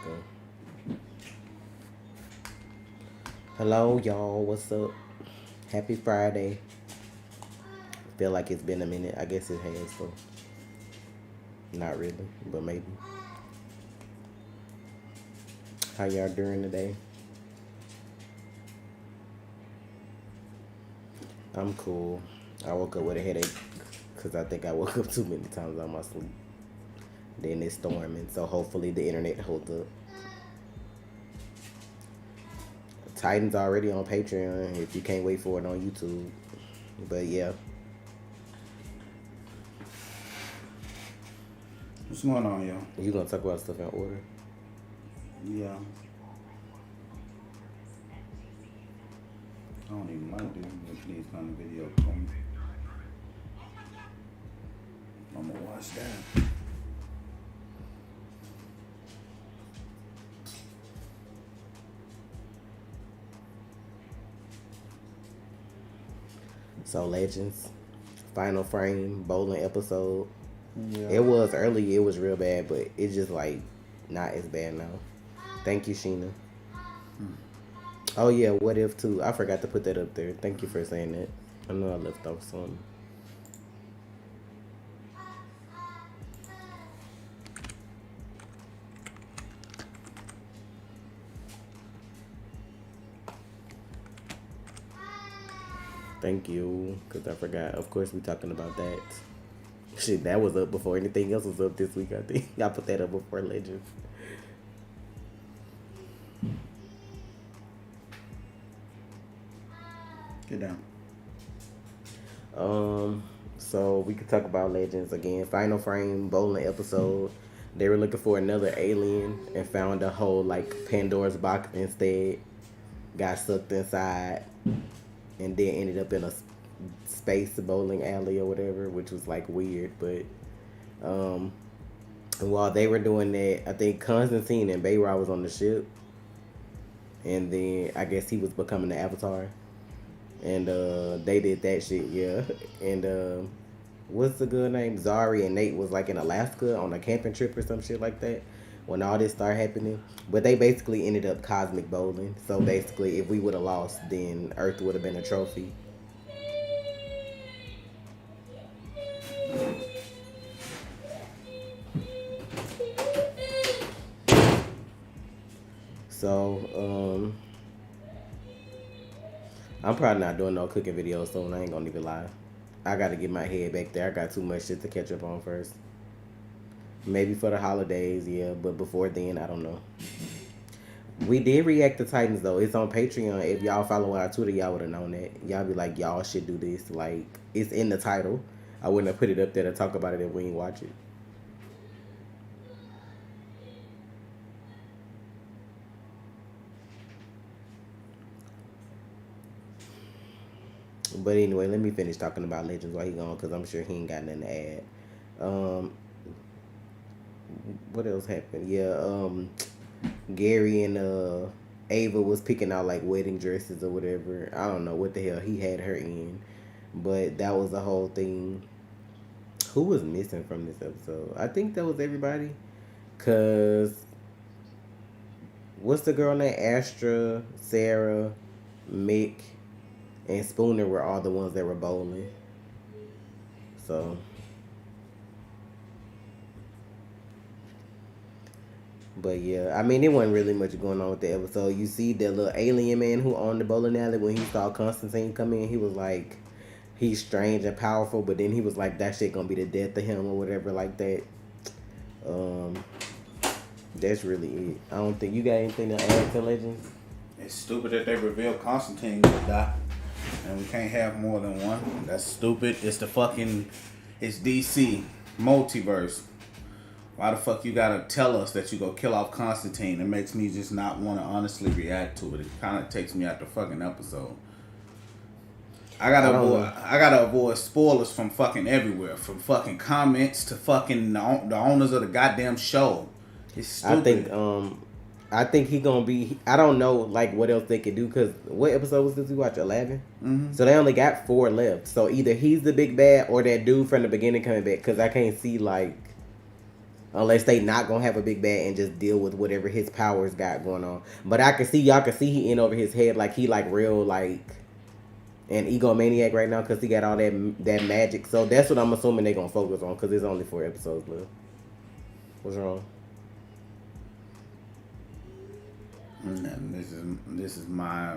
go. Hello, y'all. What's up? Happy Friday. Feel like it's been a minute. I guess it has, though. Not really, but maybe. How y'all doing today? I'm cool. I woke up with a headache because I think I woke up too many times on my sleep. Then it's storming, so hopefully the internet holds up. Titan's already on Patreon if you can't wait for it on YouTube. But yeah. What's going on, y'all? You gonna talk about stuff in order? Yeah. I don't even like these kind of videos. I'm gonna watch that. So Legends, final frame, bowling episode. Yeah. It was early, it was real bad, but it's just like not as bad now. Thank you, Sheena. Oh yeah, what if too? I forgot to put that up there. Thank you for saying that. I know I left off some. Thank you, because I forgot. Of course, we talking about that. Shit, that was up before anything else was up this week, I think. I put that up before Legends. Get down. So we could talk about Legends again. Final frame, bowling episode. They were looking for another alien and found a whole, like, Pandora's box instead. Got sucked inside. And then ended up in a space bowling alley or whatever, which was like weird. But while they were doing that, I think Constantine and Bayra was on the ship, and then I guess he was becoming the Avatar, and they did that shit, yeah. And what's the good name? Zari and Nate was like in Alaska on a camping trip or some shit like that when all this started happening. But they basically ended up cosmic bowling. So basically, if we would have lost, then Earth would have been a trophy. So, I'm probably not doing no cooking videos soon. I ain't gonna even lie. I gotta get my head back there. I got too much shit to catch up on first. Maybe for the holidays, yeah. But before then, I don't know. We did react to Titans, though. It's on Patreon. If y'all follow our Twitter, y'all would have known that. Y'all be like, y'all should do this. Like, it's in the title. I wouldn't have put it up there to talk about it if we didn't watch it. But anyway, let me finish talking about Legends while he gone, because I'm sure he ain't got nothing to add. What else happened? Yeah, Gary and Ava was picking out like wedding dresses or whatever. I don't know what the hell he had her in, but that was the whole thing. Who was missing from this episode? I think that was everybody, cause what's the girl name? Astra, Sarah, Mick, and Spooner were all the ones that were bowling. So. But yeah, I mean, it wasn't really much going on with the episode. You see that little alien man who owned the bowling alley, when he saw Constantine come in, he was like, he's strange and powerful, but then he was like, that shit gonna be the death of him or whatever like that. That's really it. I don't think you got anything to add to Legends. It's stupid that they revealed Constantine would die, and we can't have more than one. That's stupid. It's DC Multiverse. Why the fuck you gotta tell us that you go kill off Constantine? It makes me just not want to honestly react to it. It kind of takes me out the fucking episode. I gotta avoid spoilers from fucking everywhere, from fucking comments to fucking the owners of the goddamn show. It's stupid. I think he gonna be. I don't know like what else they could do, because what episode was this we watch? 11. Mm-hmm. So they only got 4 left. So either he's the big bad or that dude from the beginning coming back, because I can't see like unless they not gonna have a big bad and just deal with whatever his powers got going on. But y'all can see he in over his head, like he like real like an egomaniac right now because he got all that magic. So that's what I'm assuming they gonna focus on because it's only 4 episodes left. What's wrong? And this is my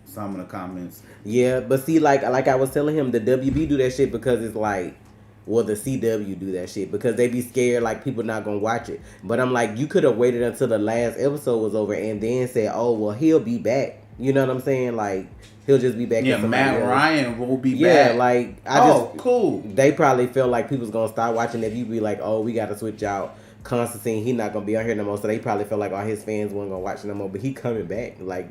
some of the comments. Yeah, but see, like I was telling him, the WB do that shit because it's like, well, the CW do that shit because they be scared like people not gonna watch it. But I'm like, you could have waited until the last episode was over and then said, oh well, he'll be back. You know what I'm saying? Like he'll just be back. Yeah, Matt else. Ryan will be back. Yeah, like cool. They probably felt like people's gonna start watching if you be like, oh, we gotta switch out Constantine. He not gonna be on here no more. So they probably felt like all his fans weren't gonna watch no more. But he coming back. Like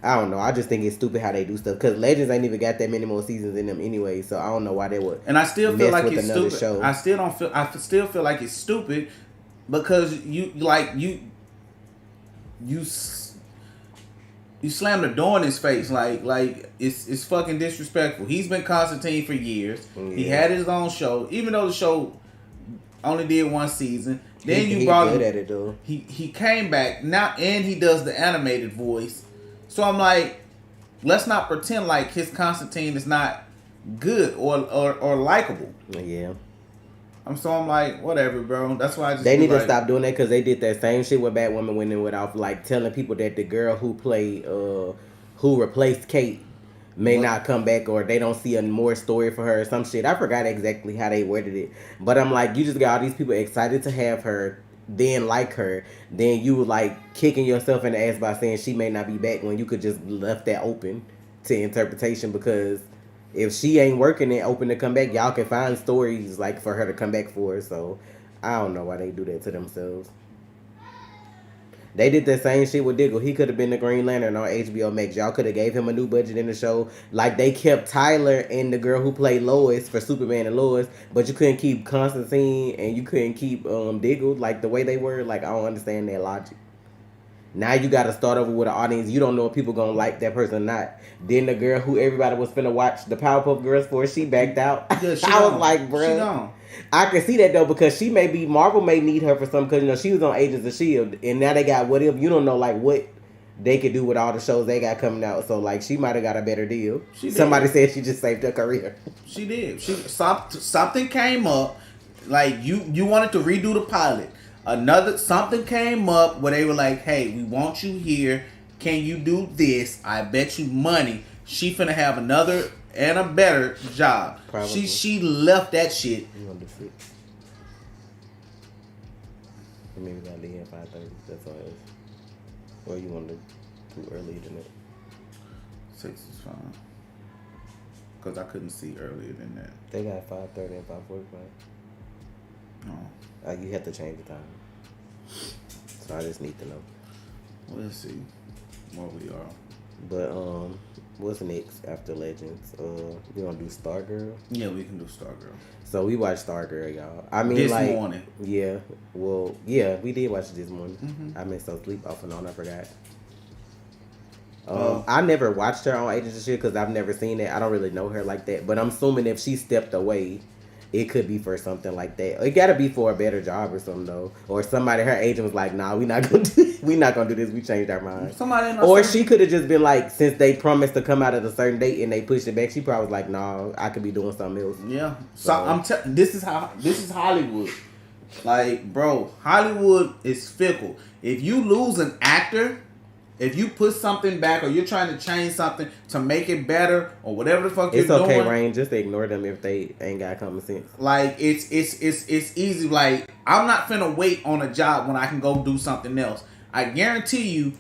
I don't know. I just think it's stupid how they do stuff because Legends ain't even got that many more seasons in them ananyway. So I don't know why they would. And I still feel like it's stupid. Show. I still feel like it's stupid because you slam the door in his face like it's fucking disrespectful. He's been Constantine for years. Yeah. He had his own show, even though the show only did 1 season. Then you brought him. At it, though. He came back now, and he does the animated voice. So I'm like, let's not pretend like his Constantine is not good or likable. Yeah. I'm like, whatever, bro. That's why I just they need to stop doing that because they did that same shit with Batwoman when they went off, like telling people that the girl who played, who replaced Kate may not come back or they don't see a more story for her or some shit. I forgot exactly how they worded it, but I'm like, you just got all these people excited to have her, then like her, then you like kicking yourself in the ass by saying she may not be back when you could just left that open to interpretation because if she ain't working and open to come back, y'all can find stories like for her to come back for. So I don't know why they do that to themselves. They did the same shit with Diggle. He could have been the Green Lantern on HBO Max. Y'all could have gave him a new budget in the show. Like they kept Tyler and the girl who played Lois for Superman and Lois, but you couldn't keep Constantine and you couldn't keep Diggle like the way they were. Like I don't understand their logic. Now you got to start over with an audience. You don't know if people gonna like that person or not. Then the girl who everybody was finna watch the Powerpuff Girls for, she backed out. Yeah, I was like, bruh. I can see that though because she may be, Marvel may need her for something because she was on Agents of S.H.I.E.L.D. and now they got What If. You don't know like what they could do with all the shows they got coming out. So like she might have got a better deal. Somebody said she just saved her career. She did. Something came up. Like you wanted to redo the pilot. Something came up where they were like, hey, we want you here. Can you do this? I bet you money. She finna have another and a better job. Probably. She left that shit. You want to do 6? Maybe we gotta leave at 5:30. That's all it is. Or you want to do earlier than that? 6 is fine. Because I couldn't see earlier than that. They got 5:30 and 5:45. Oh. You have to change the time. So I just need to know. Let's see where we are. But what's next after Legends? We gonna do Stargirl? Yeah, we can do Stargirl. So we watched Stargirl, y'all. I mean, this like morning. Yeah. Well, yeah, we did watch it this morning. Mm-hmm. I missed some sleep off and on. I forgot. I never watched her on Agents of S.H.I.E.L.D. because I've never seen it. I don't really know her like that. But I'm assuming if she stepped away, it could be for something like that. It gotta be for a better job or something though. Or somebody, her agent was like, "Nah, we not gonna do this. We changed our mind." Or she could have just been like, since they promised to come out at a certain date and they pushed it back, she probably was like, "Nah, I could be doing something else." Yeah. So this is Hollywood. Like, bro, Hollywood is fickle. If you lose an actor, if you put something back or you're trying to change something to make it better or whatever the fuck you're doing. It's okay, Rain. Just ignore them if they ain't got common sense. Like, it's easy. Like, I'm not finna wait on a job when I can go do something else. I guarantee you,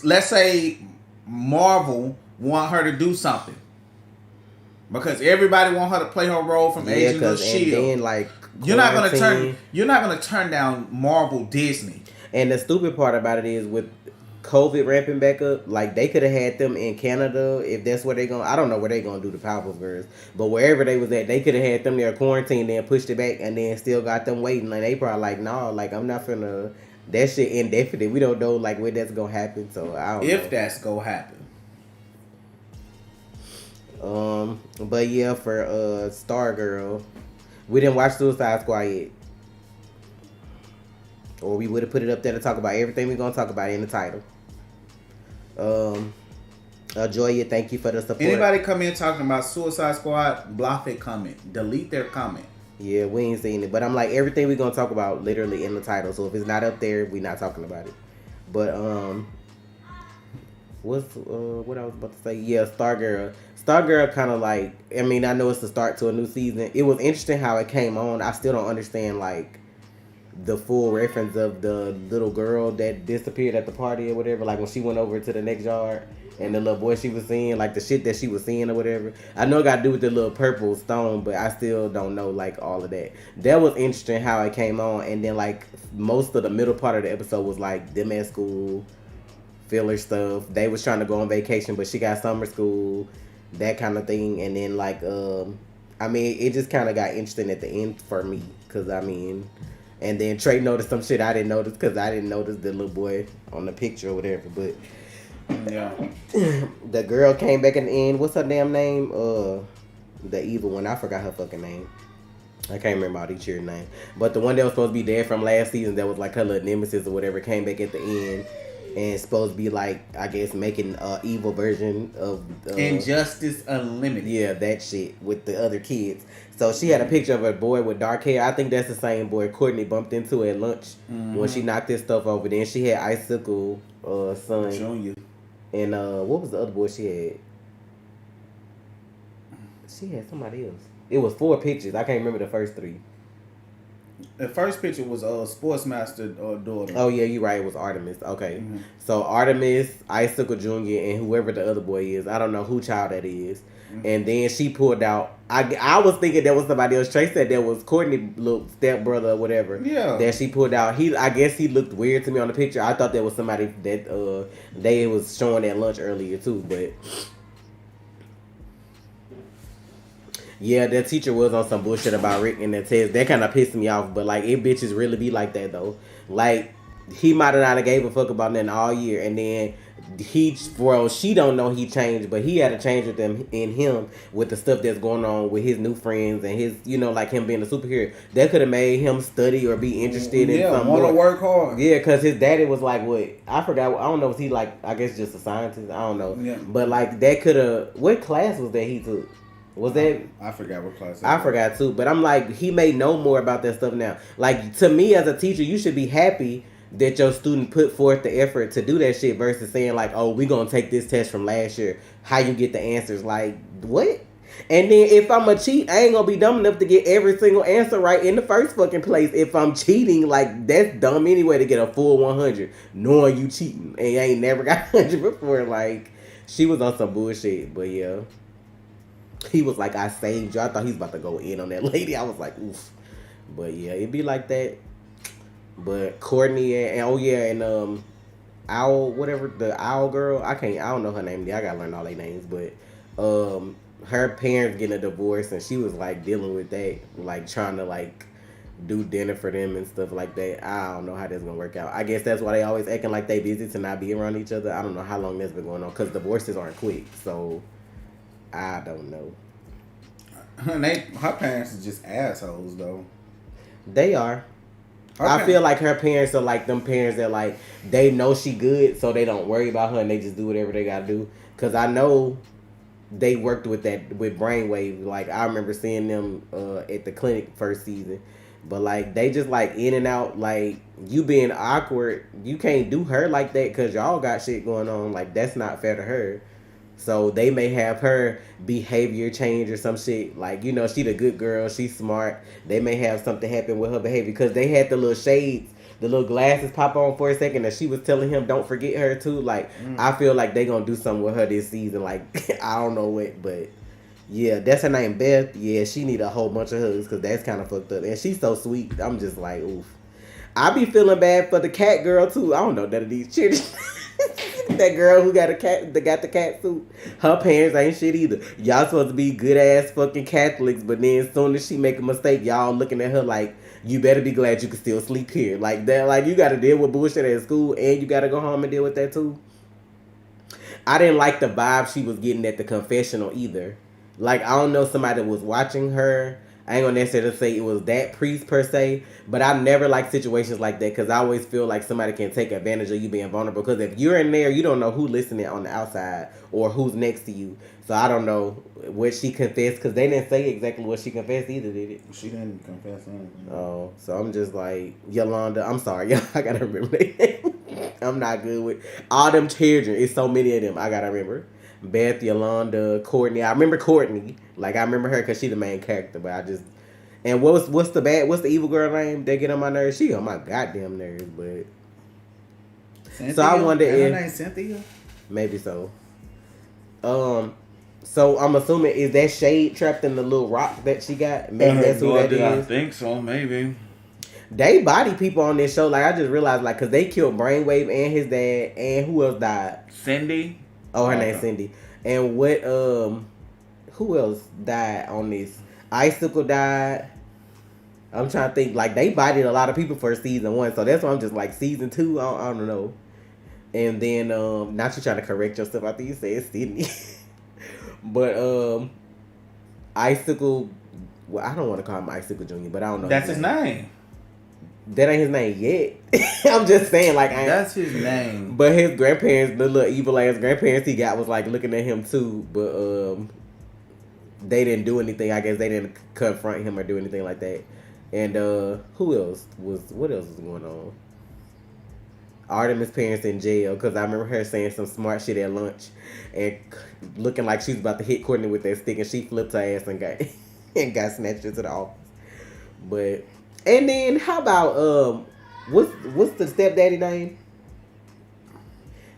let's say Marvel want her to do something. Because everybody want her to play her role from Agents of S.H.I.E.L.D. And then, like, you're not gonna turn down Marvel Disney. And the stupid part about it is with COVID ramping back up, like they could have had them in Canada if that's where they going. I don't know where they gonna do the Powerpuff Girls, but wherever they was at, they could have had them there quarantined, then pushed it back, and then still got them waiting. Like they probably like, nah, like I'm not finna that shit indefinite. We don't know like when that's gonna happen. So I don't know if that's gonna happen. But yeah, for Stargirl, we didn't watch Suicide Squad yet. or we would have put it up there to talk about everything we're gonna talk about in the title. Joya, thank you for the support. Anybody come in talking about Suicide Squad, block their comment. Delete their comment. Yeah, we ain't seen it. But I'm like, everything we're gonna talk about literally in the title. So if it's not up there, we're not talking about it. But what I was about to say? Yeah, Stargirl. Stargirl kind of like, I mean, I know it's the start to a new season. It was interesting how it came on. I still don't understand like the full reference of the little girl that disappeared at the party or whatever. Like when she went over to the next yard and the little boy she was seeing, like the shit that she was seeing or whatever. I know it got to do with the little purple stone, but I still don't know like all of that. That was interesting how it came on, and then like most of the middle part of the episode was like them at school, filler stuff. They was trying to go on vacation, but she got summer school, that kind of thing. And then like I mean, it just kind of got interesting at the end for me, cause I mean, and then Trey noticed some shit I didn't notice, cause I didn't notice the little boy on the picture or whatever. But yeah, the girl came back in the end. What's her damn name? The evil one. I forgot her fucking name. I can't remember all these cheer names. But the one that was supposed to be dead from last season, that was like her little nemesis or whatever, came back at the end. And supposed to be like, I guess, making an evil version of Injustice Unlimited. Yeah, that shit with the other kids. So she had a picture of a boy with dark hair. I think that's the same boy Courtney bumped into at lunch when she knocked this stuff over. Then she had Icicle son Junior. And what was the other boy she had? She had somebody else. It was 4 pictures. I can't remember the first 3. The first picture was Sportsmaster daughter. Oh yeah, you're right. It was Artemis. Okay, so Artemis, Icicle Junior, and whoever the other boy is. I don't know who child that is. And then she pulled out. I was thinking that was somebody else. Trey said that was Courtney, little stepbrother or whatever. Yeah. That she pulled out. I guess he looked weird to me on the picture. I thought that was somebody that they was showing at lunch earlier too, but. Yeah, that teacher was on some bullshit about Rick and the test. That kind of pissed me off. But, like, it bitches really be like that, though. Like, he might have not gave a fuck about nothing all year. And then, she don't know he changed. But he had to change with them in him with the stuff that's going on with his new friends and his, you know, like him being a superhero. That could have made him study or be interested in something more. Yeah, want to work hard. Yeah, because his daddy was like, what? I forgot. I don't know. Was he, like, I guess just a scientist? I don't know. Yeah. But, like, that could have... What class was that he took? Was that? I forgot what class. I forgot too, but I'm like, he may know more about that stuff now. Like, to me as a teacher, you should be happy that your student put forth the effort to do that shit versus saying like, oh, we gonna take this test from last year. How you get the answers? Like, what? And then if I'm a cheat, I ain't gonna be dumb enough to get every single answer right in the first fucking place. If I'm cheating, like, that's dumb anyway to get a full 100, knowing you cheating and you ain't never got 100 before. Like, she was on some bullshit, but yeah. He was like, I saved you. I thought he was about to go in on that lady. I was like, oof. But yeah, it'd be like that. But Courtney and oh yeah, and Owl, whatever, the Owl girl, I don't know her name. I gotta learn all their names. But her parents getting a divorce and she was like dealing with that, like trying to like do dinner for them and stuff like that. I don't know how that's gonna work out. I guess that's why they always acting like they busy to not be around each other. I don't know how long that's been going on because divorces aren't quick. So I don't know. Her parents are just assholes, though. They are. I feel like her parents are like them parents that like they know she good, so they don't worry about her and they just do whatever they gotta do. Cause I know they worked with that with Brainwave. Like I remember seeing them at the clinic first season, but like they just like in and out. Like you being awkward, you can't do her like that because y'all got shit going on. Like that's not fair to her. So they may have her behavior change or some shit. Like, you know, she the good girl. She's smart. They may have something happen with her behavior. Because they had the little shades, the little glasses pop on for a second. And she was telling him, don't forget her too. Like, I feel like they going to do something with her this season. Like, I don't know what. But, yeah, that's her name, Beth. Yeah, she need a whole bunch of hugs. Because that's kind of fucked up. And she's so sweet. I'm just like, oof. I be feeling bad for the cat girl, too. I don't know none of these children. That girl who got the cat suit, her parents ain't shit either. Y'all supposed to be good ass fucking Catholics, but then as soon as she make a mistake, y'all looking at her like, you better be glad you can still sleep here. Like that, like you gotta deal with bullshit at school and you gotta go home and deal with that too. I didn't like the vibe she was getting at the confessional either. Like I don't know, somebody was watching her. I ain't gonna necessarily say it was that priest per se, but I never like situations like that because I always feel like somebody can take advantage of you being vulnerable. Because if you're in there, you don't know who listening on the outside or who's next to you. So I don't know what she confessed because they didn't say exactly what she confessed either, did it? She didn't confess anything. Oh, so I'm just like Yolanda. I'm sorry, y'all. I gotta remember that. I'm not good with all them children. It's so many of them. I gotta remember. Beth, Yolanda, Courtney. I remember Courtney. Like I remember her because she the main character. But I just and what's the evil girl name? They get on my nerves. She on my goddamn nerves. But Cynthia? So I wonder if her name Cynthia. Maybe so. So I'm assuming is that Shade trapped in the little rock that she got? Maybe that's who that is. I think so. Maybe. They body people on this show. Like I just realized, like, cause they killed Brainwave and his dad, and who else died? Cindy. Oh, her name's Cindy. And what? Who else died on this? Icicle died. I'm trying to think. Like they bodied a lot of people for season 1, so that's why I'm just like season 2. I don't know. And then not you trying to correct yourself. I think you said Sydney. But Icicle. Well, I don't want to call him Icicle Jr., but I don't know. That's his name. That ain't his name yet. I'm just saying, like, that's his name. But his grandparents, the little evil ass grandparents he got, was like looking at him too. But they didn't do anything. I guess they didn't confront him or do anything like that. And who else was? What else was going on? Artemis' parents in jail because I remember her saying some smart shit at lunch and looking like she was about to hit Courtney with that stick, and she flipped her ass and got snatched into the office. But. And then how about what's the stepdaddy name?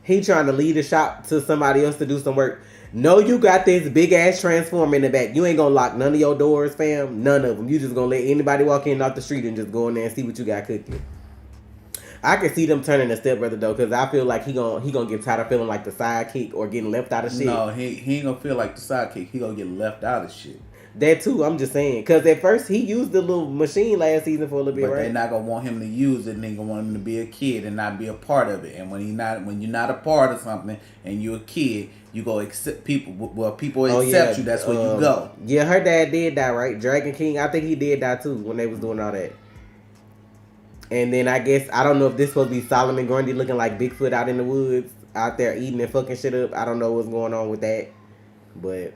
He trying to lead the shop to somebody else to do some work. No, you got this big ass transformer in the back. You ain't gonna lock none of your doors, fam. None of them. You just gonna let anybody walk in off the street and just go in there and see what you got cooking. I can see them turning a stepbrother though, because I feel like he gonna get tired of feeling like the sidekick or getting left out of shit. No, he ain't gonna feel like the sidekick. He gonna get left out of shit. That too, I'm just saying. Because at first, he used the little machine last season for a little bit, but right? They're not going to want him to use it. And they're going to want him to be a kid and not be a part of it. And when you're not a part of something and you're a kid, you go accept people. Well, people accept you. That's where you go. Yeah, her dad did die, right? Dragon King, I think he did die too when they was doing all that. And then I guess, I don't know if this supposed to be Solomon Grundy looking like Bigfoot out in the woods, out there eating and fucking shit up. I don't know what's going on with that. But...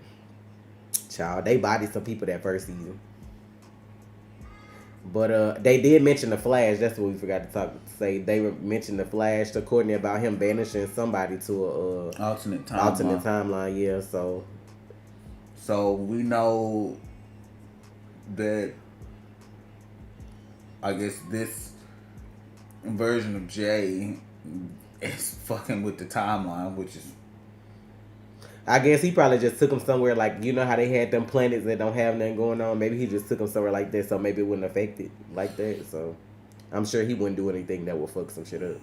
child, they bodied some people that first season. But they did mention the Flash. That's what we forgot to say. They mentioned the Flash to Courtney about him banishing somebody to a alternate timeline. Yeah, so we know that I guess this version of Jay is fucking with the timeline, which is. I guess he probably just took them somewhere like, you know how they had them planets that don't have nothing going on? Maybe he just took them somewhere like that so maybe it wouldn't affect it like that. So I'm sure he wouldn't do anything that would fuck some shit up.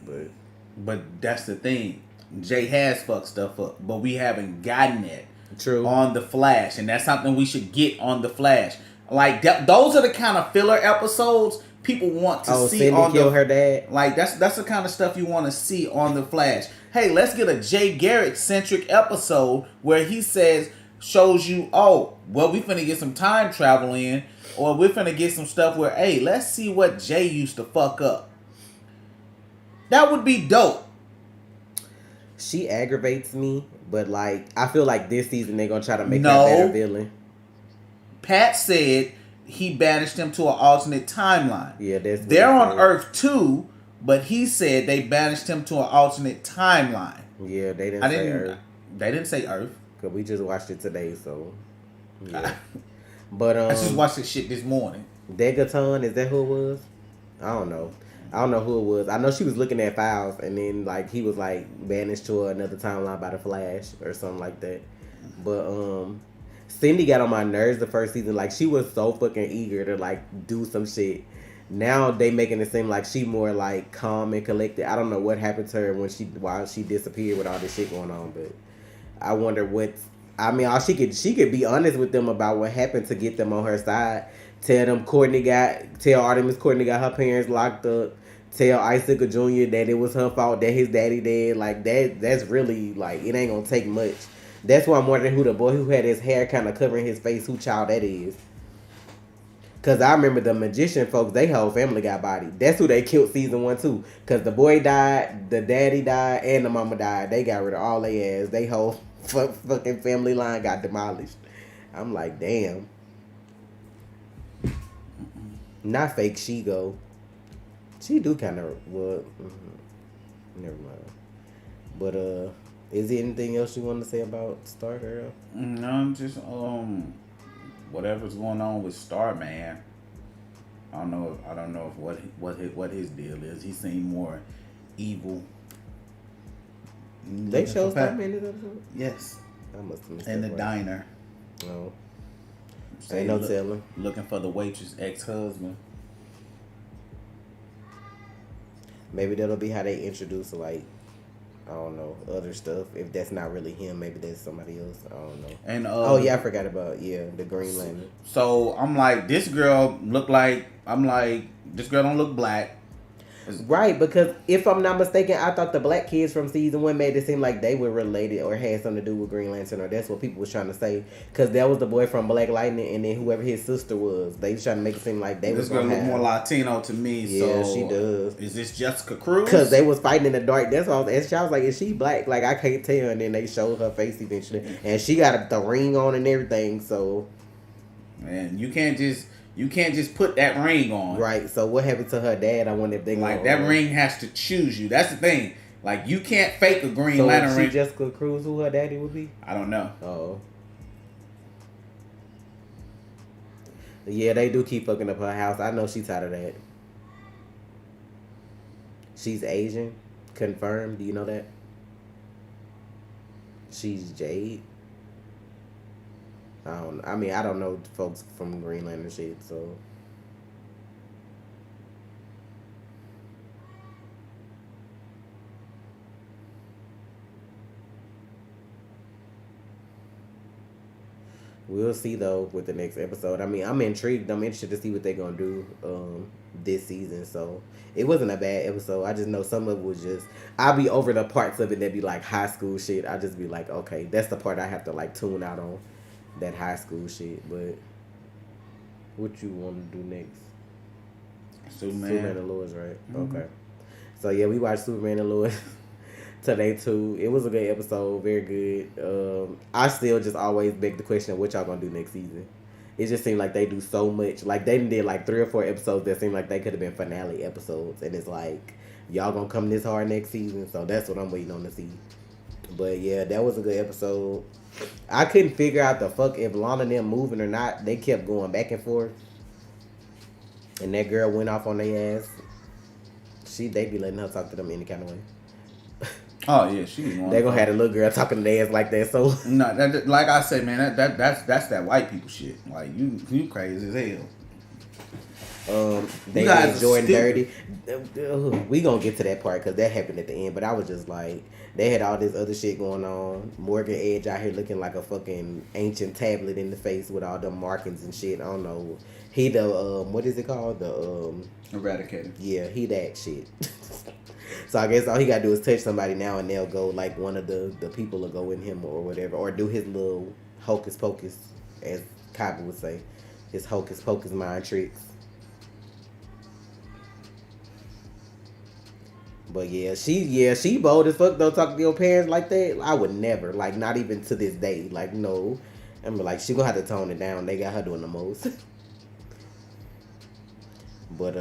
But that's the thing. Jay has fucked stuff up, but we haven't gotten it. True. On the Flash. And that's something we should get on the Flash. Like, those are the kind of filler episodes people want to see. Cindy on kill her dad. Like, that's the kind of stuff you want to see on the Flash. Hey, let's get a Jay Garrick centric episode where he shows you, oh, well, we finna get some time travel in, or we're finna get some stuff where, hey, let's see what Jay used to fuck up. That would be dope. She aggravates me, but like, I feel like this season they're gonna try to make her a better villain. Pat said he banished him to an alternate timeline. Yeah, they're on Earth 2. But he said they banished him to an alternate timeline. Yeah, they didn't say Earth. They didn't say Earth. Because we just watched it today, so... yeah. But, I just watched this shit this morning. Degaton, is that who it was? I don't know. I don't know who it was. I know she was looking at files, and then, like, he was, like, banished to another timeline by the Flash or something like that. But, Cindy got on my nerves the first season. Like, she was so fucking eager to, like, do some shit. Now they making it seem like she more like calm and collected. I don't know what happened to her while she disappeared with all this shit going on, but I wonder what. I mean, she could be honest with them about what happened to get them on her side. Tell Artemis Courtney got her parents locked up. Tell Icicle Jr. that it was her fault that his daddy dead. Like that's really like it ain't gonna take much. That's why I'm wondering who the boy who had his hair kind of covering his face, who child that is. Cause I remember the magician folks, they whole family got bodied. That's who they killed season 1 too. Cause the boy died, the daddy died, and the mama died. They got rid of all their ass. They whole fucking family line got demolished. I'm like, damn. Not fake She-Go. She do kind of well. Never mind. But is there anything else you want to say about Stargirl? No, just whatever's going on with Starman. I don't know if what his deal is. He seemed more evil. They showed Starman in this episode? Yes. I must have missed in that the part. diner. No. Ain't no telling. Looking for the waitress ex-husband. Maybe that'll be how they introduce, like, I don't know, other stuff. If that's not really him, maybe that's somebody else. I don't know. And oh yeah, I forgot about the Green Lantern. So I'm like, this girl this girl don't look black. Right, because if I'm not mistaken, I thought the black kids from season 1 made it seem like they were related or had something to do with Green Lantern, or that's what people was trying to say. Because that was the boy from Black Lightning, and then whoever his sister was, they was trying to make it seem like they was. This girl look more Latino to me. Yeah, so she does. Is this Jessica Cruz? Because they was fighting in the dark. That's all. And I was like, is she black? Like, I can't tell. And then they showed her face eventually, and she got the ring on and everything. So, man, you can't just put that ring on. Right. So what happened to her dad? I wonder if they like that ring has to choose you. That's the thing. Like, you can't fake a Green Lantern ring. Jessica Cruz, who her daddy would be? I don't know. Oh. Yeah, they do keep fucking up her house. I know she's tired of that. She's Asian. Confirmed. Do you know that? She's Jade. I don't know folks from Green Lantern shit, so. We'll see though with the next episode. I'm intrigued. I'm interested to see what they're gonna do this season. So it wasn't a bad episode. I just know some of it was just, I'll be over the parts of it that be like high school shit. I just be like, okay, that's the part I have to like tune out on. That high school shit. But what you want to do next? Superman and Lois, right? Mm-hmm. Okay. So yeah, we watched Superman and Lois today too. It was a good episode, very good. I still just always beg the question of what y'all gonna do next season. It just seemed like they do so much. Like, they did like 3 or 4 episodes that seemed like they could have been finale episodes, and it's like, y'all gonna come this hard next season. So that's what I'm waiting on to see. But yeah, that was a good episode. I couldn't figure out the fuck if Lana and them moving or not. They kept going back and forth, and that girl went off on their ass. They be letting her talk to them any kind of way. Oh yeah, she. They gonna have a little girl talking to their ass like that. So no, like I said, man, that's that white people shit. Like, you crazy as hell. They did Jordan dirty. We gonna get to that part because that happened at the end. But I was just like, they had all this other shit going on. Morgan Edge out here looking like a fucking ancient tablet in the face with all them markings and shit. I don't know. He the what is it called? The Eradicator. Yeah, he that shit. So I guess all he gotta do is touch somebody now, and they'll go, like, one of the people will go in him or whatever, or do his little hocus pocus, as Kyber would say, his hocus pocus mind tricks. But yeah, she bold as fuck though, talking to your parents like that. I would never, like, not even to this day, like, no. I'm like, she gonna have to tone it down. They got her doing the most. But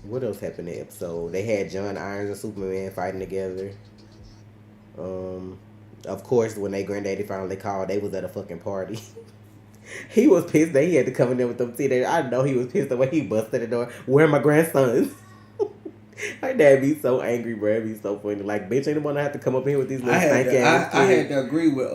what else happened in the episode? They had John Irons and Superman fighting together. Of course, when they granddaddy finally called, they was at a fucking party. He was pissed that he had to come in there with them teenagers. I know he was pissed the way he busted the door. Where are my grandsons? My dad be so angry, bro. It'd be so funny. Like, bitch, ain't nobody have to come up here with these little stank ass. I had to agree with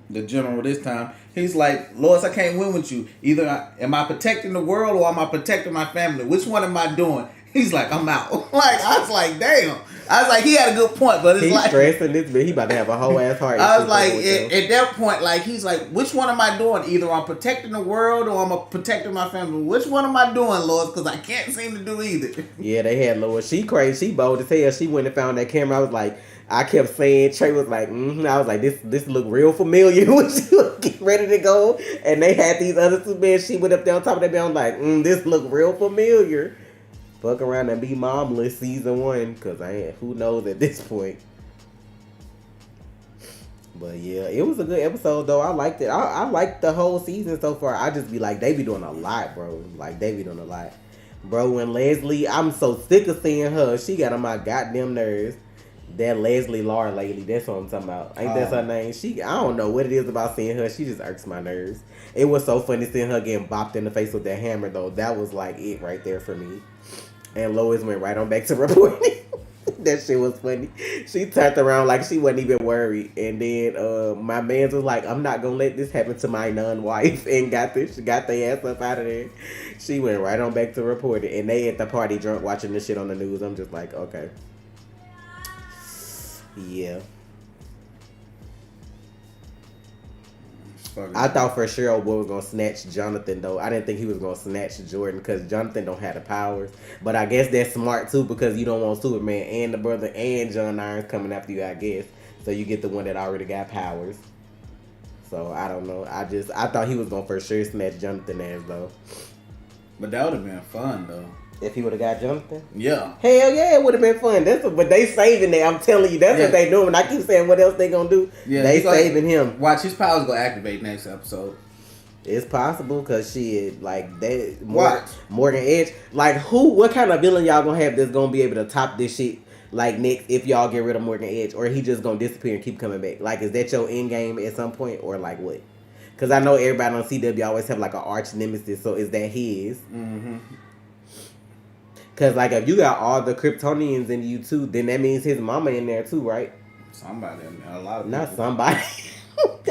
the general this time. He's like, Lois, I can't win with you. Either am I protecting the world or am I protecting my family? Which one am I doing? He's like, I'm out. Like, I was like, damn. I was like, he had a good point, but it's he's like, stressing this, but he about to have a whole ass heart. I was like, at that point, like, he's like, which one am I doing? Either I'm protecting the world or I'm protecting my family. Which one am I doing, Lois? Because I can't seem to do either. Yeah, they had Lois. She crazy. She bold as hell. She went and found that camera. I was like, I kept saying, Trey was like, I was like, this look real familiar when she was getting ready to go. And they had these other two beds. She went up there on top of that bed. I'm like, this look real familiar. Fuck around and be momless season 1. Because who knows at this point. But yeah, it was a good episode though. I liked it. I liked the whole season so far. I just be like, they be doing a lot, bro. Like, they be doing a lot. Bro, and Leslie, I'm so sick of seeing her. She got on my goddamn nerves. That Leslie Lar lately, that's what I'm talking about. Ain't that her name? I don't know what it is about seeing her. She just irks my nerves. It was so funny seeing her getting bopped in the face with that hammer though. That was like it right there for me. And Lois went right on back to reporting. That shit was funny. She turned around like she wasn't even worried. And then my man was like, I'm not gonna let this happen to my non-wife, and got their ass up out of there. She went right on back to report it. And they at the party drunk watching this shit on the news. I'm just like, okay. Yeah. I thought for sure old boy was gonna snatch Jonathan though. I didn't think he was gonna snatch Jordan because Jonathan don't have the powers. But I guess that's smart too because you don't want Superman and the brother and John Irons coming after you, I guess. So you get the one that already got powers. So I don't know. I thought he was gonna for sure snatch Jonathan ass though. But that would have been fun though. If he would have got Jonathan? Yeah. Hell yeah, it would have been fun. But they saving it. I'm telling you, that's what they doing. I keep saying what else they gonna do. Yeah, they saving him. Watch, his powers gonna activate next episode. It's possible because shit, like they Morgan Edge. Like what kind of villain y'all gonna have that's gonna be able to top this shit like next if y'all get rid of Morgan Edge, or he just gonna disappear and keep coming back? Like, is that your end game at some point, or like what? Because I know everybody on CW always have like an arch nemesis. So is that his? Mm-hmm. Cause like if you got all the Kryptonians in you too, then that means his mama in there too, right? Somebody in there, a lot of not people. Somebody.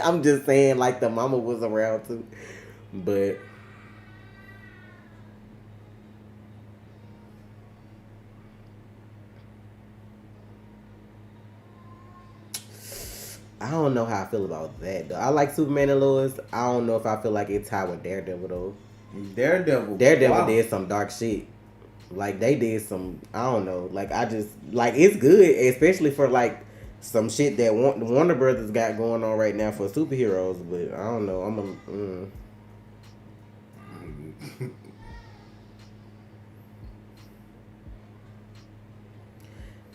I'm just saying like the mama was around too, but I don't know how I feel about that though. I like Superman and Lois. I don't know if I feel like it's tied with Daredevil though. Daredevil did some dark shit. Like they did some, I don't know. Like I just like it's good, especially for like some shit that Warner Brothers got going on right now for superheroes. But I don't know.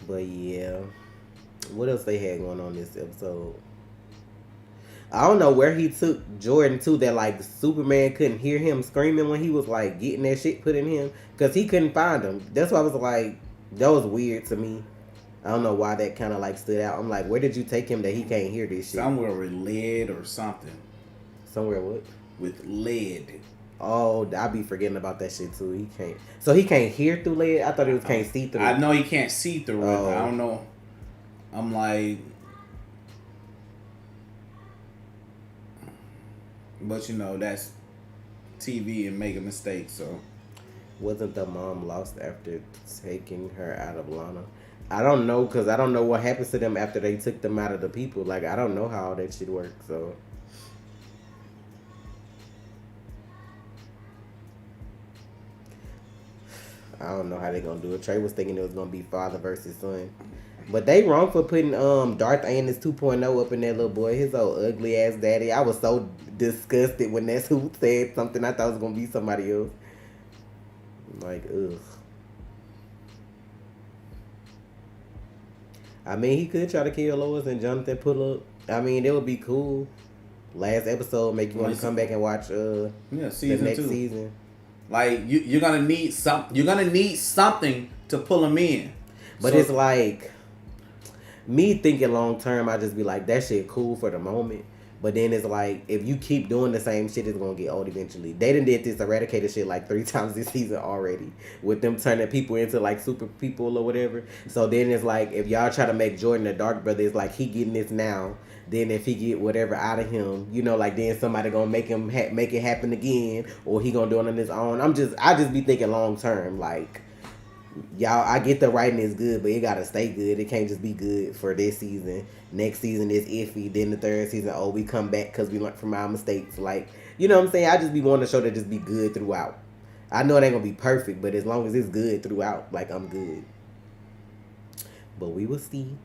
But yeah, what else they had going on this episode? I don't know where he took Jordan to that like Superman couldn't hear him screaming when he was like getting that shit put in him because he couldn't find him. That's why I was like, that was weird to me. I don't know why that kind of like stood out. I'm like, where did you take him that he can't hear this shit? Somewhere with lead or something. Somewhere what? With lead. Oh, I be forgetting about that shit too. He can't. So he can't hear through lead? I thought he was can't see through. I know he can't see through it. I don't know. I'm like. But you know, that's TV and make a mistake, so. Wasn't the mom lost after taking her out of Lana? I don't know, because I don't know what happens to them after they took them out of the people. Like, I don't know how all that shit works, so. I don't know how they gonna do it. Trey was thinking it was gonna be father versus son. But they wrong for putting Darth Annis 2.0 up in that little boy, his old ugly ass daddy. I was so disgusted when that's who said something. I thought it was gonna be somebody else. Like, ugh. I mean, he could try to kill Lois and Jonathan pull up. I mean, it would be cool. Last episode make you want to come back and watch season the next 2. Season. Like you're gonna need something to pull them in. But it's like me thinking long term, I just be like, that shit cool for the moment. But then it's like, if you keep doing the same shit, it's going to get old eventually. They done did this Eradicator shit like 3 times this season already. With them turning people into like super people or whatever. So then it's like, if y'all try to make Jordan a dark brother, it's like he getting this now. Then if he get whatever out of him, you know, like then somebody going to make him make it happen again. Or he going to do it on his own. I just be thinking long term. Like, y'all, I get the writing is good, but it gotta stay good. It can't just be good for this season. Next season is iffy. Then the third season, we come back because we learned from our mistakes. Like, you know what I'm saying? I just be wanting a show that just be good throughout. I know it ain't gonna be perfect, but as long as it's good throughout, like, I'm good. But we will see.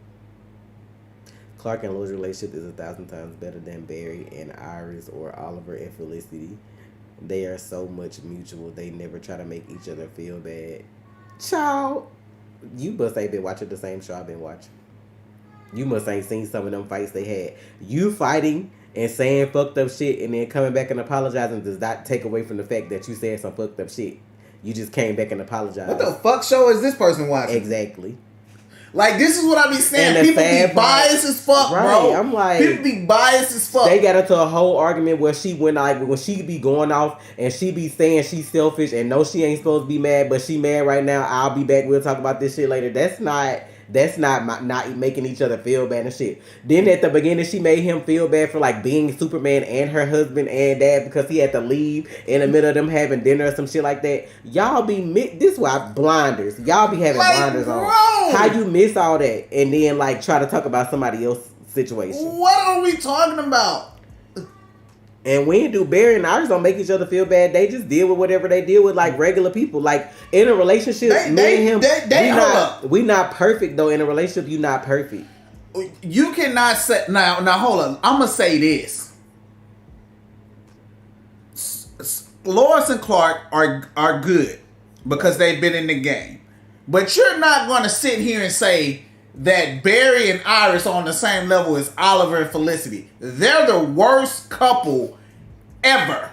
Clark and Lois' relationship is 1,000 times better than Barry and Iris or Oliver and Felicity. They are so much mutual. They never try to make each other feel bad. Child, you must ain't been watching the same show I've been watching. You must ain't seen some of them fights they had. You fighting and saying fucked up shit and then coming back and apologizing does not take away from the fact that you said some fucked up shit. You just came back and apologized. What the fuck show is this person watching? Exactly. Like, this is what I be saying. People be biased as fuck, right, bro. I'm like, people be biased as fuck. They got into a whole argument where she went like when she be going off and she be saying she's selfish and no, she ain't supposed to be mad, but she mad right now. I'll be back. We'll talk about this shit later. That's not making each other feel bad and shit. Then at the beginning, she made him feel bad for like being Superman and her husband and dad because he had to leave in the middle of them having dinner or some shit like that. Y'all be this why blinders. Y'all be having like, blinders on. How you miss all that and then like try to talk about somebody else's situation? What are we talking about? And when do Barry and Iris don't make each other feel bad, they just deal with whatever they deal with like regular people. Like in a relationship, me and him, we not perfect though. In a relationship, you not perfect. You cannot say now hold on. I'm gonna say this. Lois and Clark are good because they've been in the game. But you're not gonna sit here and say that Barry and Iris are on the same level as Oliver and Felicity. They're the worst couple ever.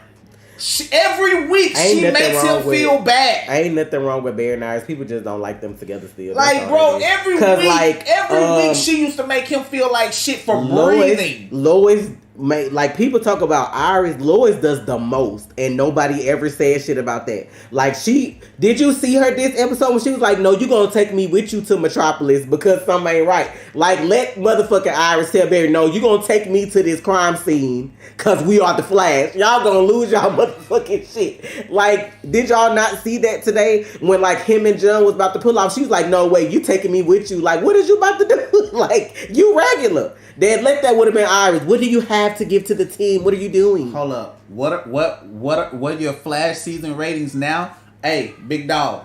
Every week she makes him feel bad. Ain't nothing wrong with Barry and Iris. People just don't like them together still. Like, bro, every week she used to make him feel like shit for breathing. Lois like people talk about Iris. Lois does the most, and nobody ever said shit about that. Like did you see her this episode when she was like, "No, you gonna take me with you to Metropolis because something ain't right." Like, let motherfucking Iris tell Barry, "No, you gonna take me to this crime scene because we are the Flash. Y'all gonna lose y'all motherfucking shit." Like, did y'all not see that today when like him and John was about to pull off? She was like, "No way, you taking me with you? Like, what is you about to do? Like, you regular." Then that would have been Iris. What do you have to give to the team? What are you doing? Hold up. What are your Flash season ratings now? Hey, big dog.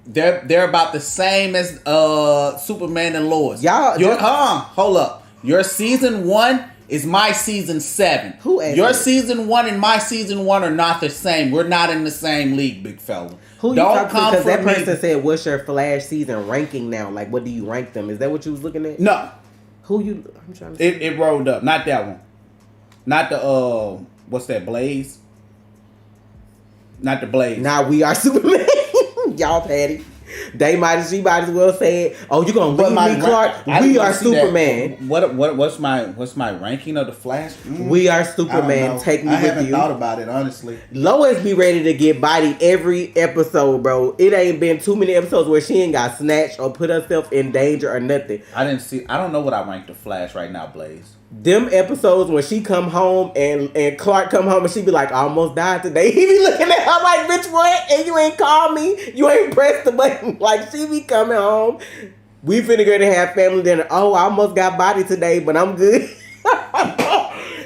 They're about the same as Superman and Lois. Hold up. Your season 1 is my season 7. Your season 1 and my season 1 are not the same. We're not in the same league, big fella. Who don't you come because that person said, "What's your Flash season ranking now? Like, what do you rank them?" Is that what you was looking at? No. I'm trying to it rolled up. Not that one. Not the what's that, Blaze? Not the Blaze. Now we are Superman. Y'all petty. She might as well say, "Oh, you gonna leave me, Clark? We are Superman." What's my ranking of the Flash? We are Superman. Take me with you. I haven't thought about it, honestly. Lois be ready to get bodied every episode, bro. It ain't been too many episodes where she ain't got snatched or put herself in danger or nothing. I don't know what I rank the Flash right now, Blaze. Them episodes when she come home and Clark come home and she be like, "I almost died today." He be looking at her like, "Bitch, what? And you ain't called me? You ain't pressed the button." Like, she be coming home. We finna go to have family dinner. "Oh, I almost got body today, but I'm good."